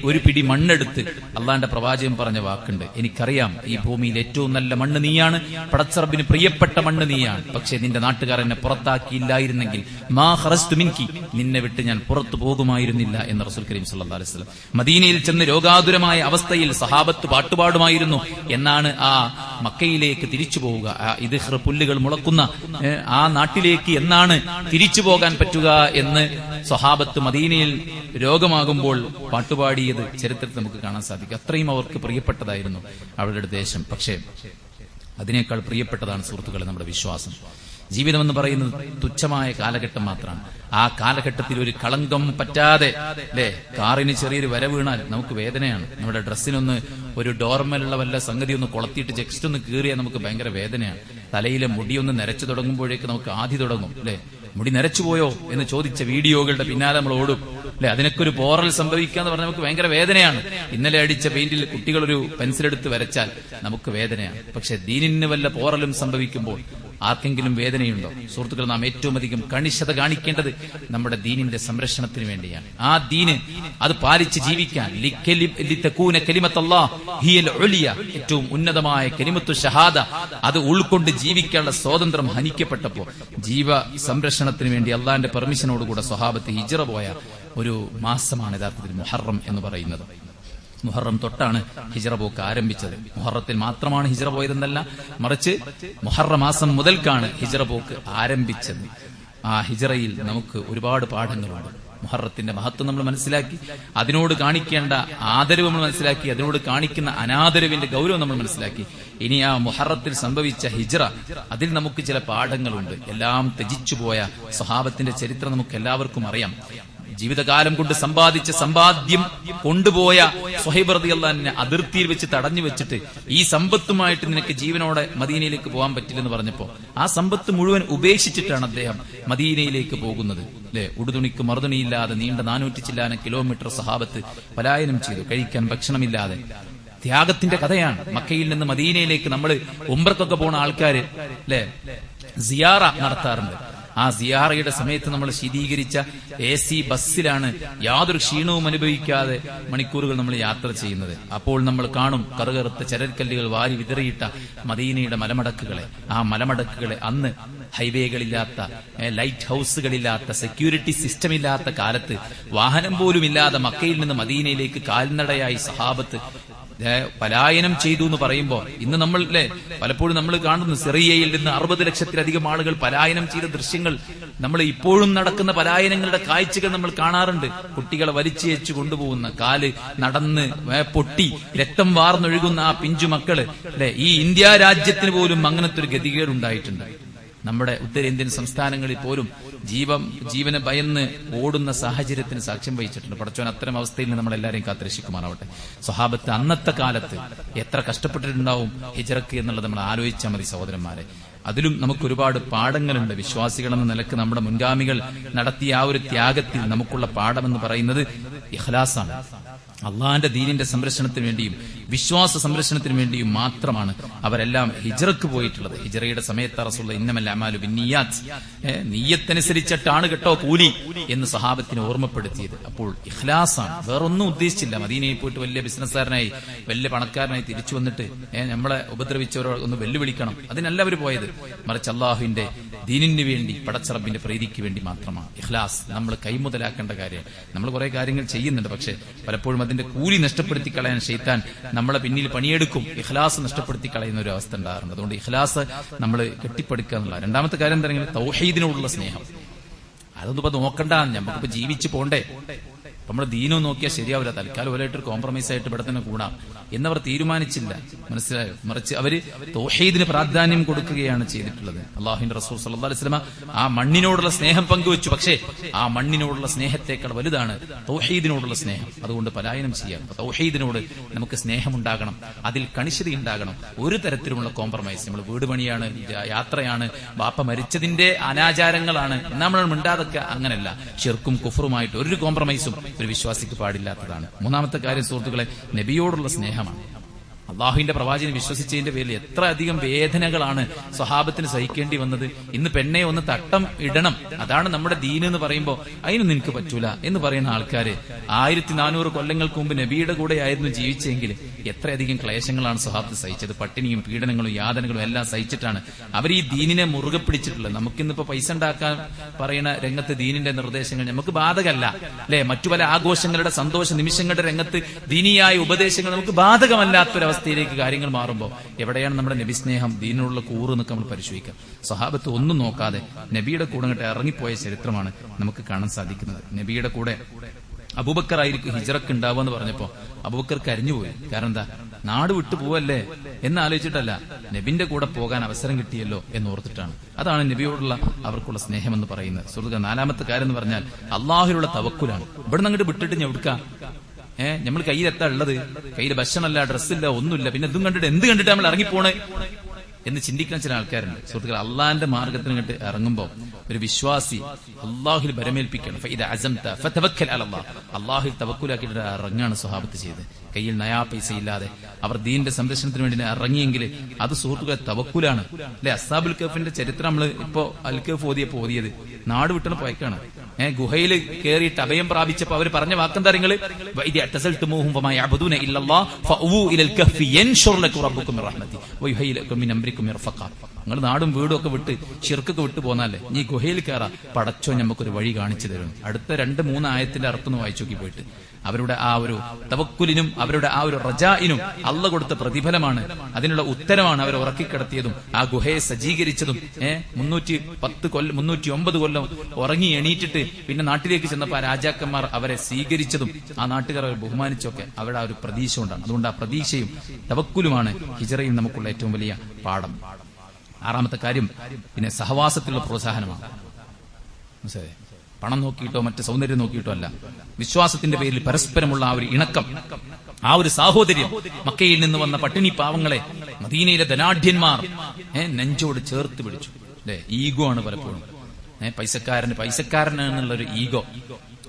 ഒരു പിടി മണ്ണെടുത്ത് അള്ളാന്റെ പ്രവാചകൻ പറഞ്ഞ വാക്കുണ്ട്, എനിക്കറിയാം ഈ ഭൂമിയിൽ ഏറ്റവും നല്ല മണ്ണ് നീയാണ്, പടച്ചറബിന് പ്രിയപ്പെട്ട മണ്ണ് നീയാണ്, പക്ഷെ നിന്റെ നാട്ടുകാർ എന്നെ പുറത്താക്കിയില്ലായിരുന്നെങ്കിൽ മാ ഖറസ്തു മിൻകി, നിന്നെ വിട്ട് ഞാൻ പുറത്തു പോകുമായിരുന്നില്ല എന്ന് റസൂൽ കരീം സല്ലല്ലാഹു അലൈഹി വസല്ലം. മദീനയിൽ ചെന്ന് രോഗാതുരമായ അവസ്ഥയിൽ സഹാബത്ത് പാട്ടുപാടുമായിരുന്നു. എന്നാണ് ആ മക്കയിലേക്ക് തിരിച്ചു പോവുക, ആ ഇദ്ഖർ പുല്ലുകൾ മുളക്കുന്ന ആ നാട്ടിലേക്ക് എന്നാണ് തിരിച്ചു പോകാൻ പറ്റുക എന്ന് സ്വഹാബത്ത് മദീനയിൽ രോഗമാകുമ്പോൾ പാട്ടുപാടിയത് ചരിത്രത്തിൽ നമുക്ക് കാണാൻ സാധിക്കും. അത്രയും അവർക്ക് പ്രിയപ്പെട്ടതായിരുന്നു അവരുടെ ദേശം. പക്ഷേ അതിനേക്കാൾ പ്രിയപ്പെട്ടതാണ് സുഹൃത്തുക്കളെ നമ്മുടെ വിശ്വാസം. ജീവിതമെന്ന് പറയുന്നത് തുച്ഛമായ കാലഘട്ടം മാത്രമാണ്. ആ കാലഘട്ടത്തിൽ ഒരു കളങ്കം പറ്റാതെ അല്ലെ, കാറിന് ചെറിയൊരു വര വീണാൽ നമുക്ക് വേദനയാണ്. നമ്മുടെ ഡ്രസ്സിനൊന്ന് ഒരു ഡോർമലുള്ള വല്ല സംഗതി ഒന്ന് കൊളത്തിയിട്ട് ജസ്റ്റ് ഒന്ന് കീറിയാൽ നമുക്ക് ഭയങ്കര വേദനയാണ്. തലയിലെ മുടിയൊന്ന് നരച്ചു തുടങ്ങുമ്പോഴേക്ക് നമുക്ക് ആദി തുടങ്ങും. അല്ലെ, മുടി നരച്ചുപോയോ എന്ന് ചോദിച്ച വീഡിയോകളുടെ പിന്നാലെ നമ്മൾ ഓടും. അല്ലെ, അതിനൊക്കെ ഒരു പോറൽ സംഭവിക്കാന്ന് പറഞ്ഞാൽ നമുക്ക് ഭയങ്കര വേദനയാണ്. ഇന്നലെ അടിച്ച പെയിന്റിൽ കുട്ടികളൊരു പെൻസിലെടുത്ത് വരച്ചാൽ നമുക്ക് വേദനയാണ്. പക്ഷെ ദീനിന് വല്ല പോറലും സംഭവിക്കുമ്പോൾ ആർക്കെങ്കിലും വേദനയുണ്ടോ? സുഹൃത്തുക്കൾ, നാം ഏറ്റവും അധികം കണിശത കാണിക്കേണ്ടത് നമ്മുടെ ദീനിന്റെ സംരക്ഷണത്തിന് വേണ്ടിയാണ്. ആ ദീന് അത് പാലിച്ച് ജീവിക്കാൻ, ഏറ്റവും ഉന്നതമായ കലിമത്തു ഷഹാദ അത് ഉൾക്കൊണ്ട് ജീവിക്കാനുള്ള സ്വാതന്ത്ര്യം ഹനിക്കപ്പെട്ടപ്പോ ജീവ സംരക്ഷണത്തിന് വേണ്ടി അള്ളാന്റെ പെർമിഷനോടുകൂടെ സ്വഹാബത്ത് ഹിജ്റ പോയ ഒരു മാസമാണ് യഥാർത്ഥത്തിൽ മുഹറം എന്ന് പറയുന്നത്. മുഹറം തൊട്ടാണ് ഹിജ്റ പോക്ക് ആരംഭിച്ചത്. മുഹറത്തിൽ മാത്രമാണ് ഹിജ്റ പോയതെന്നല്ല, മറിച്ച് മുഹറം മാസം മുതൽക്കാണ് ഹിജ്റ പോക്ക് ആരംഭിച്ചത്. ആ ഹിജ്റയിൽ നമുക്ക് ഒരുപാട് പാഠങ്ങളുണ്ട്. മുഹറത്തിന്റെ മഹത്വം നമ്മൾ മനസ്സിലാക്കി, അതിനോട് കാണിക്കേണ്ട ആദരവ് നമ്മൾ മനസ്സിലാക്കി, അതിനോട് കാണിക്കുന്ന അനാദരവിന്റെ ഗൗരവം നമ്മൾ മനസ്സിലാക്കി. ഇനി ആ മുഹറത്തിൽ സംഭവിച്ച ഹിജ്റ, അതിൽ നമുക്ക് ചില പാഠങ്ങളുണ്ട്. എല്ലാം ത്യജിച്ചുപോയ സ്വഹാബത്തിന്റെ ചരിത്രം നമുക്ക് എല്ലാവർക്കും അറിയാം. ജീവിതകാലം കൊണ്ട് സമ്പാദിച്ച സമ്പാദ്യം കൊണ്ടുപോയ സ്വഹൈബ് റളിയല്ലാഹു അൻഹു അതിർത്തിയിൽ വെച്ച് തടഞ്ഞു വെച്ചിട്ട് ഈ സമ്പത്തുമായിട്ട് നിനക്ക് ജീവനോടെ മദീനയിലേക്ക് പോകാൻ പറ്റില്ലെന്ന് പറഞ്ഞപ്പോ ആ സമ്പത്ത് മുഴുവൻ ഉപേക്ഷിച്ചിട്ടാണ് അദ്ദേഹം മദീനയിലേക്ക് പോകുന്നത്. അല്ലെ, ഉടുതുണിക്ക് മറുതുണിയില്ലാതെ നീണ്ട 400 ചില്ലാനം കിലോമീറ്റർ സഹാബത്ത് പലായനം ചെയ്തു, കഴിക്കാൻ ഭക്ഷണമില്ലാതെ. ത്യാഗത്തിന്റെ കഥയാണ്. മക്കയിൽ നിന്ന് മദീനയിലേക്ക് നമ്മൾ ഉംറക്കൊക്കെ പോണ ആൾക്കാര് അല്ലെ സിയാറ നടത്താറുണ്ട്. ആ സിയാറയുടെ സമയത്ത് നമ്മൾ ശീതീകരിച്ച AC ബസ്സിലാണ് യാതൊരു ക്ഷീണവും അനുഭവിക്കാതെ മണിക്കൂറുകൾ നമ്മൾ യാത്ര ചെയ്യുന്നത്. അപ്പോൾ നമ്മൾ കാണും കറുകറുത്ത ചരൽക്കല്ലുകൾ വാരി വിതറിയിട്ട മദീനയുടെ മലമടക്കുകളെ. ആ മലമടക്കുകളെ അന്ന് ഹൈവേകളില്ലാത്ത, ലൈറ്റ് ഹൌസുകളില്ലാത്ത, സെക്യൂരിറ്റി സിസ്റ്റം ഇല്ലാത്ത കാലത്ത് വാഹനം പോലും ഇല്ലാതെ മക്കയിൽ നിന്ന് മദീനയിലേക്ക് കാൽനടയായി സഹാബത്ത് പലായനം ചെയ്തു എന്ന് പറയുമ്പോ ഇന്ന് നമ്മൾ പലപ്പോഴും നമ്മൾ കാണുന്നു സിറിയയിൽ നിന്ന് 60 ലക്ഷത്തിലധികം ആളുകൾ പലായനം ചെയ്ത ദൃശ്യങ്ങൾ. നമ്മൾ ഇപ്പോഴും നടക്കുന്ന പലായനങ്ങളുടെ കാഴ്ചകൾ നമ്മൾ കാണാറുണ്ട്. കുട്ടികളെ വലിച്ചേച്ചു കൊണ്ടുപോകുന്ന, കാല് നടന്ന് പൊട്ടി രക്തം വാർന്നൊഴുകുന്ന ആ പിഞ്ചു മക്കള് അല്ലെ. ഈ ഇന്ത്യ രാജ്യത്തിന് പോലും അങ്ങനത്തെ ഒരു ഗതികേടുണ്ടായിട്ടുണ്ട്. നമ്മുടെ ഉത്തരേന്ത്യൻ സംസ്ഥാനങ്ങളിൽ പോലും ജീവനെ ഭയന്ന് ഓടുന്ന സാഹചര്യത്തിന് സാക്ഷ്യം വഹിച്ചിട്ടുണ്ട്. പടച്ചോൻ അത്തരം അവസ്ഥയിൽ നിന്ന് നമ്മളെല്ലാരെയും കാത്തുരക്ഷിക്കുമാറാവട്ടെ. സ്വഹാബത്ത് അന്നത്തെ കാലത്ത് എത്ര കഷ്ടപ്പെട്ടിട്ടുണ്ടാവും ഹിജ്റക്ക് എന്നുള്ളത് നമ്മൾ ആലോചിച്ചാൽ മതി സഹോദരന്മാരെ. അതിലും നമുക്ക് ഒരുപാട് പാഠങ്ങളുണ്ട്. വിശ്വാസികളെന്ന നിലക്ക് നമ്മുടെ മുൻഗാമികൾ നടത്തിയ ആ ഒരു ത്യാഗത്തിൽ നമുക്കുള്ള പാഠമെന്ന് പറയുന്നത് ഇഖ്ലാസാണ്. അള്ളാന്റെ ദീനിന്റെ സംരക്ഷണത്തിന് വേണ്ടിയും വിശ്വാസ സംരക്ഷണത്തിന് വേണ്ടിയും മാത്രമാണ് അവരെല്ലാം ഹിജ്റക്ക് പോയിട്ടുള്ളത്. ഹിജ്റയുടെ സമയത്ത് റസൂലുള്ളാഹി ഇന്നമൽ അമാലു ബിന്നിയാത്ത്, നിയ്യത്തനുസരിച്ചിട്ടാണ് കേട്ടോ കൂലി എന്ന് സഹാബത്തിനെ ഓർമ്മപ്പെടുത്തിയത്. അപ്പോൾ ഇഖ്ലാസാണ്, വേറൊന്നും ഉദ്ദേശിച്ചില്ല. മദീനയിൽ പോയിട്ട് വലിയ ബിസിനസ്സുകാരനായി വലിയ പണക്കാരനായി തിരിച്ചു വന്നിട്ട് നമ്മളെ ഉപദ്രവിച്ചവരോ ഒന്ന് വെല്ലുവിളിക്കണം, അതിനല്ല അവർ പോയത്. മറിച്ച് അള്ളാഹുവിന്റെ ദീനിന് വേണ്ടി, പടച്ചറബിന്റെ പ്രീതിക്ക് വേണ്ടി മാത്രമാണ്. ഇഖ്ലാസ് നമ്മൾ കൈമുതലാക്കേണ്ട കാര്യം. നമ്മൾ കുറെ കാര്യങ്ങൾ ചെയ്യുന്നുണ്ട്, പക്ഷെ പലപ്പോഴും അതിന്റെ കൂലി നഷ്ടപ്പെടുത്തി കളയാൻ ശൈത്താൻ നമ്മളെ പിന്നിൽ പണിയെടുക്കും. ഇഖ്ലാസ് നഷ്ടപ്പെടുത്തി കളയുന്ന ഒരു അവസ്ഥ ഉണ്ടാകാറുണ്ട്. അതുകൊണ്ട് ഇഖ്ലാസ് നമ്മൾ കെട്ടിപ്പടുക്കുക എന്നുള്ള. രണ്ടാമത്തെ കാര്യം എന്താണെങ്കിൽ തൗഹീദിനോടുള്ള സ്നേഹം. അതൊന്നും ഇപ്പൊ നോക്കണ്ട, നമുക്കിപ്പോ ജീവിച്ചു പോണ്ടേ. നമ്മൾ ദീനോ നോക്കിയാൽ ശരിയാവില്ല, തൽക്കാലം ഒരായിട്ട് കോംപ്രമൈസ് ആയിട്ട് ഇവിടെ തന്നെ കൂടാം എന്നവർ തീരുമാനിച്ചില്ല. മനസ്സിലായോ? മറിച്ച് അവര് തൗഹീദിന് പ്രാധാന്യം കൊടുക്കുകയാണ് ചെയ്തിട്ടുള്ളത്. അള്ളാഹുവിന്റെ റസൂൽ സല്ലല്ലാഹു അലൈഹി വസല്ലം ആ മണ്ണിനോടുള്ള സ്നേഹം പങ്കുവച്ചു. പക്ഷേ ആ മണ്ണിനോടുള്ള സ്നേഹത്തെക്കാൾ വലുതാണ് തൗഹീദിനോടുള്ള സ്നേഹം. അതുകൊണ്ട് പലായനം ചെയ്യാം. തൗഹീദിനോട് നമുക്ക് സ്നേഹമുണ്ടാകണം, അതിൽ കണിശതയുണ്ടാകണം. ഒരു തരത്തിലുമുള്ള കോംപ്രമൈസ്, നമ്മൾ വീട് പണിയാണ്, യാത്രയാണ്, ബാപ്പ മരിച്ചതിന്റെ അനാചാരങ്ങളാണ്, നമ്മൾ മിണ്ടാതൊക്കെ, അങ്ങനല്ല. ശിർക്കും കുഫറുമായിട്ട് ഒരു കോംപ്രമൈസും ഒരു വിശ്വാസിക്ക് പാടില്ലാത്തതാണ്. മൂന്നാമത്തെ കാര്യം സുഹൃത്തുക്കളെ, നബിയോടുള്ള സ്നേഹമാണ്. അള്ളാഹുവിന്റെ പ്രവാചകനെ വിശ്വസിച്ചതിന്റെ പേരിൽ എത്ര അധികം വേദനകളാണ് സ്വഹാബത്തിന് സഹിക്കേണ്ടി വന്നത്. ഇന്ന് പെണ്ണെ ഒന്ന് തട്ടം ഇടണം, അതാണ് നമ്മുടെ ദീൻ എന്ന് പറയുമ്പോൾ അതിനൊന്നും എനിക്ക് പറ്റൂല എന്ന് പറയുന്ന ആൾക്കാര് 1400 കൊല്ലങ്ങൾക്ക് മുമ്പ് നബിയുടെ കൂടെ ആയിരുന്നു ജീവിച്ചെങ്കിൽ എത്രയധികം ക്ലേശങ്ങളാണ് സ്വഹാബത്ത് സഹിച്ചത്. പട്ടിണിയും പീഡനങ്ങളും യാതനകളും എല്ലാം സഹിച്ചിട്ടാണ് അവർ ഈ ദീനിനെ മുറുകെ പിടിച്ചിട്ടുള്ളത്. നമുക്കിന്നിപ്പോ പൈസ ഉണ്ടാക്കാൻ പറയുന്ന രംഗത്ത് ദീനിന്റെ നിർദ്ദേശങ്ങൾ നമുക്ക് ബാധകമല്ല, അല്ലെ? മറ്റു പല ആഘോഷങ്ങളുടെ സന്തോഷ നിമിഷങ്ങളുടെ രംഗത്ത് ദീനിയായ ഉപദേശങ്ങൾ നമുക്ക് ബാധകമല്ലാത്തൊരവസ്ഥ യിലേക്ക് കാര്യങ്ങൾ മാറുമ്പോൾ എവിടെയാണ് നമ്മുടെ നബി സ്നേഹം, ദീനിനുള്ള കൂറ് എന്നൊക്കെ നമ്മൾ പരിശോധിക്കാം. സ്വഹാബത്ത് ഒന്നും നോക്കാതെ നബിയുടെ കൂടെ അങ്ങോട്ട് ഇറങ്ങിപ്പോയ ചരിത്രമാണ് നമുക്ക് കാണാൻ സാധിക്കുന്നത്. നബിയുടെ കൂടെ അബൂബക്കർ ആയിരിക്കും ഹിജ്റക്ക് ഉണ്ടാവുക എന്ന് പറഞ്ഞപ്പോ അബൂബക്കർ കരിഞ്ഞുപോയി. കാരണം എന്താ? നാട് വിട്ടു പോവല്ലേ എന്നാലോചിച്ചിട്ടല്ല, നബിന്റെ കൂടെ പോകാൻ അവസരം കിട്ടിയല്ലോ എന്നോർത്തിട്ടാണ്. അതാണ് നബിയോടുള്ള അവർക്കുള്ള സ്നേഹം എന്ന് പറയുന്നത്. സുഹൃത്തുക്കളെ, നാലാമത്തെ കാര്യം എന്ന് പറഞ്ഞാൽ അള്ളാഹുവിലുള്ള തവക്കുലാണ്. ഇവിടെ നിന്ന് അങ്ങോട്ട് വിട്ടിട്ട് ഞാൻ എടുക്കാം. നമ്മൾ കയ്യിലെത്താ ഉള്ളത്, കയ്യിൽ ഭക്ഷണമല്ല, ഡ്രസ്സില്ല, ഒന്നുമില്ല, പിന്നെ ഇതും കണ്ടിട്ട് എന്ത് കണ്ടിട്ട് നമ്മൾ ഇറങ്ങിപ്പോണേ എന്ന് ചിന്തിക്കുന്ന ചില ആൾക്കാരുണ്ട്. സുഹൃത്തുക്കൾ, അള്ളാഹിന്റെ മാർഗത്തിന് കണ്ട് ഇറങ്ങുമ്പോൾ ഒരു വിശ്വാസി അള്ളാഹുൽ ബരമേൽപ്പിക്കണം. അള്ളാഹുൽ തവക്കുലാക്കിയിട്ട് ഇറങ്ങാണ് സ്വഹാബത്ത് ചെയ്ത്. കയ്യിൽ നയാ പൈസ ഇല്ലാതെ അവർ ദീനിന്റെ സംരക്ഷണത്തിന് വേണ്ടി ഇറങ്ങിയെങ്കിൽ അത് സുഹൃത്തുക്കളെ തവക്കുലാണ്. അല്ലെ? അസ്ഹാബുൽ കഹ്ഫിന്റെ ചരിത്രം നമ്മൾ ഇപ്പോ അൽ കഹ്ഫ് ഓതിയത് നാട് വിട്ടണ പോയക്കാണ്. ഗുഹയിൽ കയറിയിട്ട് അഭയം പ്രാപിച്ചപ്പോ അവർ പറഞ്ഞ വാക്കെന്താ? നിങ്ങള് നിങ്ങൾ നാടും വീടും ഒക്കെ വിട്ട് ശിർക്കൊക്കെ വിട്ടു പോന്നാലേ നീ ഗുഹയിൽ കയറാ, പടച്ചോ നമുക്കൊരു വഴി കാണിച്ചു തരും. അടുത്ത 2-3 ആയത്തിന്റെ അർത്ഥം ഒന്ന് വായിച്ചു നോക്കി പോയിട്ട് അവരുടെ ആ ഒരു തവക്കുലിനും അവരുടെ ആ ഒരു റജായിനും അള്ള കൊടുത്ത പ്രതിഫലമാണ്, അതിനുള്ള ഉത്തരമാണ് അവർ ഉറക്കിക്കിടത്തിയതും ആ ഗുഹയെ സജ്ജീകരിച്ചതും. 309 കൊല്ലം ഉറങ്ങി എണീറ്റിട്ട് പിന്നെ നാട്ടിലേക്ക് ചെന്നപ്പോ ആ രാജാക്കന്മാർ അവരെ സ്വീകരിച്ചതും ആ നാട്ടുകാർ അവരെ ബഹുമാനിച്ചൊക്കെ അവരുടെ ആ ഒരു പ്രതീക്ഷ കൊണ്ടാണ്. അതുകൊണ്ട് ആ പ്രതീക്ഷയും തവക്കുലുമാണ് ഹിജ്റയിൽ നമുക്കുള്ള ഏറ്റവും വലിയ പാഠം. ആറാമത്തെ കാര്യം പിന്നെ സഹവാസത്തിലുള്ള പ്രോത്സാഹനമാണ്. മനസ്സിലായേ? പണം നോക്കിയിട്ടോ മറ്റ് സൗന്ദര്യം നോക്കിയിട്ടോ അല്ല, വിശ്വാസത്തിന്റെ പേരിൽ പരസ്പരമുള്ള ആ ഒരു ഇണക്കം, ആ ഒരു സാഹോദര്യം. മക്കയിൽ നിന്ന് വന്ന പട്ടിണി പാവങ്ങളെ മദീനയിലെ ധനാഢ്യന്മാർ നെഞ്ചോട് ചേർത്ത് പിടിച്ചു. അല്ലെ? ഈഗോ ആണ് പലപ്പോഴും. പൈസക്കാരനാണെന്നുള്ളൊരു ഈഗോ.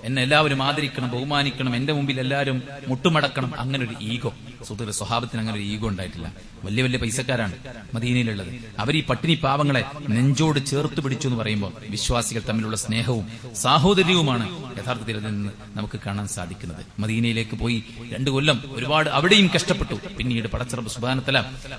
എന്നെ എല്ലാവരും ആദരിക്കണം, ബഹുമാനിക്കണം, എന്റെ മുമ്പിൽ എല്ലാവരും മുട്ടുമടക്കണം, അങ്ങനെ ഒരു ഈഗോ. സുഹൃത്തുക്കളെ, സ്വഹാബത്തിന് അങ്ങനെ ഒരു ഈഗോ ഉണ്ടായിട്ടില്ല. വലിയ വലിയ പൈസക്കാരാണ് മദീനയിലുള്ളത്. അവർ ഈ പട്ടിണി പാവങ്ങളെ നെഞ്ചോട് ചേർത്ത് പിടിച്ചു എന്ന് പറയുമ്പോൾ വിശ്വാസികൾ തമ്മിലുള്ള സ്നേഹവും സാഹോദര്യവുമാണ് യഥാർത്ഥത്തിൽ അതിൽ നിന്ന് നമുക്ക് കാണാൻ സാധിക്കുന്നത്. മദീനയിലേക്ക് പോയി 2 കൊല്ലം ഒരുപാട് അവിടെയും കഷ്ടപ്പെട്ടു. പിന്നീട് പടച്ചറബ് സുബ്ഹാനഹു വ തആല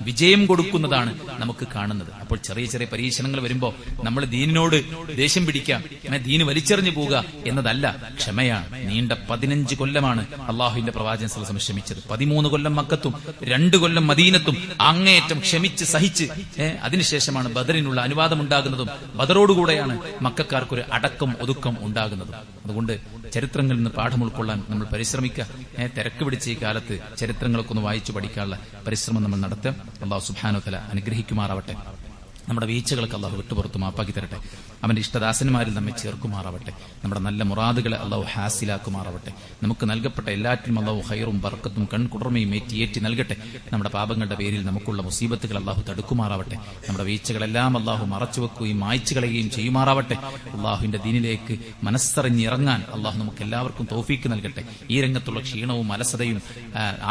വിജയം കൊടുക്കുന്നതാണ് നമുക്ക് കാണുന്നത്. അപ്പോൾ ചെറിയ ചെറിയ പരീക്ഷണങ്ങൾ വരുമ്പോൾ നമ്മൾ ദീനിനോട് ദേഷ്യം പിടിക്കാം, ദീന് വലിച്ചെറിഞ്ഞു പോവുക എന്നതല്ല, ക്ഷമയാണ്. നീണ്ട 15 കൊല്ലമാണ് അള്ളാഹുവിന്റെ പ്രവാചകൻ സല്ലല്ലാഹു അലൈഹി വസല്ലം ക്ഷമിച്ചത്. 13 കൊല്ലം മക്കത്തും 2 കൊല്ലം മദീനത്തും അങ്ങേയറ്റം ക്ഷമിച്ച് സഹിച്ച് അതിനുശേഷമാണ് ബദറിനുള്ള അനുവാദമുണ്ടാകുന്നതും ബദറോടുകൂടെയാണ് മക്കക്കാർക്കൊരു അടക്കം ഒതുക്കം ഉണ്ടാകുന്നതും. അതുകൊണ്ട് ചരിത്രങ്ങളിൽ നിന്ന് പാഠം ഉൾക്കൊള്ളാൻ നമ്മൾ പരിശ്രമിക്കുക. തിരക്ക് പിടിച്ച ഈ കാലത്ത് ചരിത്രങ്ങളൊക്കെ ഒന്ന് വായിച്ചു പഠിക്കാനുള്ള പരിശ്രമം നമ്മൾ നടത്തുക. അല്ലാഹു സുബ്ഹാനഹു വ തആല അനുഗ്രഹിക്കുമാറാവട്ടെ. നമ്മുടെ വീഴ്ചകളൊക്കെ അള്ളാഹു വിട്ടുപുറത്ത് മാപ്പാക്കി തരട്ടെ. അവന്റെ ഇഷ്ടദാസന്മാരിൽ നമ്മെ ചേർക്കുമാറാവട്ടെ. നമ്മുടെ നല്ല മുറാദുകളെ അള്ളാഹു ഹാസിലാക്കുമാറാവട്ടെ. നമുക്ക് നൽകപ്പെട്ട എല്ലാറ്റിനും അള്ളാഹു ഖൈറും ബർക്കത്തും കൺകുടർമയും ഏറ്റി നൽകട്ടെ. നമ്മുടെ പാപങ്ങളുടെ പേരിൽ നമുക്കുള്ള മുസീബത്തുകൾ അള്ളാഹു തടുക്കുമാറാവട്ടെ. നമ്മുടെ വീഴ്ചകളെല്ലാം അള്ളാഹു മറച്ചുവെക്കുകയും മായ്ച്ചു കളയുകയും ചെയ്യുമാറാവട്ടെ. അള്ളാഹുവിന്റെ ദീനിലേക്ക് മനസ്സറിഞ്ഞിറങ്ങാൻ അള്ളാഹു നമുക്ക് എല്ലാവർക്കും തൗഫീക്ക് നൽകട്ടെ. ഈ രംഗത്തുള്ള ക്ഷീണവും അലസതയും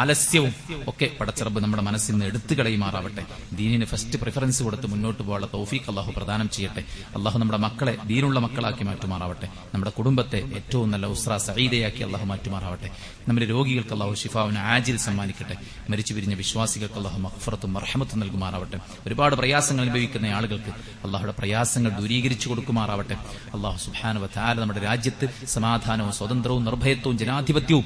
ആലസ്യവും ഒക്കെ പടച്ചറബ് നമ്മുടെ മനസ്സിൽ നിന്ന് എടുത്തു കളയുമാറാവട്ടെ. ദീനിന് ഫസ്റ്റ് പ്രിഫറൻസ് കൊടുത്ത് മുന്നോട്ട് പോകാനുള്ള തൗഫീഖ് അള്ളാഹു പ്രദാനം ചെയ്യട്ടെ. അള്ളാഹു നമ്മുടെ മക്കളെ ദീനുള്ള മക്കളാക്കി മാറ്റുമാറാവട്ടെ. നമ്മുടെ കുടുംബത്തെ ഏറ്റവും നല്ല ഉസ്ര സഈദയാക്കി അള്ളാഹു മാറ്റുമാറാവട്ടെ. നമ്മുടെ രോഗികൾക്ക് അള്ളാഹു ശിഫാവിന് ആജിൽ സമ്മാനിക്കട്ടെ. മരിച്ചു പിരിഞ്ഞ വിശ്വാസികൾക്ക് അള്ളാഹു മഗ്ഫിറത്തും മർഹമത്തും നൽകുമാറാവട്ടെ. ഒരുപാട് പ്രയാസങ്ങൾ അനുഭവിക്കുന്ന ആളുകൾക്ക് അള്ളാഹുടെ പ്രയാസങ്ങൾ ദൂരീകരിച്ചു കൊടുക്കുമാറാവട്ടെ. അള്ളാഹു സുബ്ഹാനഹു വ തആല നമ്മുടെ രാജ്യത്ത് സമാധാനവും സ്വതന്ത്രവും നിർഭയത്വവും ജനാധിപത്യവും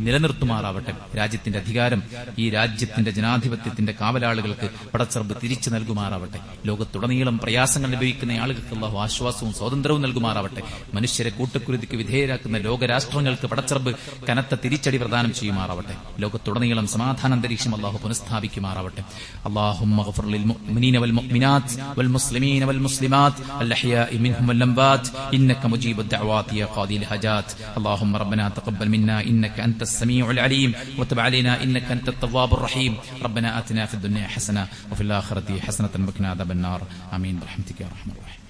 നിലനിർത്തുമാറാവട്ടെ. രാജ്യത്തിന്റെ അധികാരം ഈ രാജ്യത്തിന്റെ ജനാധിപത്യത്തിന്റെ കാവലാളുകൾക്ക് പടച്ചറബ് തിരിച്ചു നൽകുമാറാവട്ടെ. ലോകത്തുടനീളം പ്രയാസങ്ങൾ അനുഭവിക്കുന്ന ആളുകൾക്ക് അള്ളാഹു ആശ്വാസവും സ്വാതന്ത്ര്യവും നൽകുമാറാവട്ടെ. മനുഷ്യരെ കൂട്ടക്കുരുതിക്ക് വിധേയരാക്കുന്ന ലോകരാഷ്ട്രങ്ങൾക്ക് പടച്ചറബ് കനത്ത തിരിച്ചടി പ്രദാനം ചെയ്യുമാറാവട്ടെ. ലോകത്തുടനീളം സമാധാനാന്തരീക്ഷം അല്ലാഹു പുനഃസ്ഥാപിക്കുമാറാവട്ടെ. اللهم اغفر للمؤمنين والمؤمنات والمسلمين والمسلمات الأحياء منهم والأموات إنك مجيب الدعوات يا قاضي الحاجات. اللهم ربنا تقبل منا إنك أنت السميع العليم وتب علينا إنك أنت التواب الرحيم. ربنا آتنا في الدنيا حسنة وفي الآخرة حسنة وقنا عذاب النار. آمين برحمتك يا أرحم الراحمين.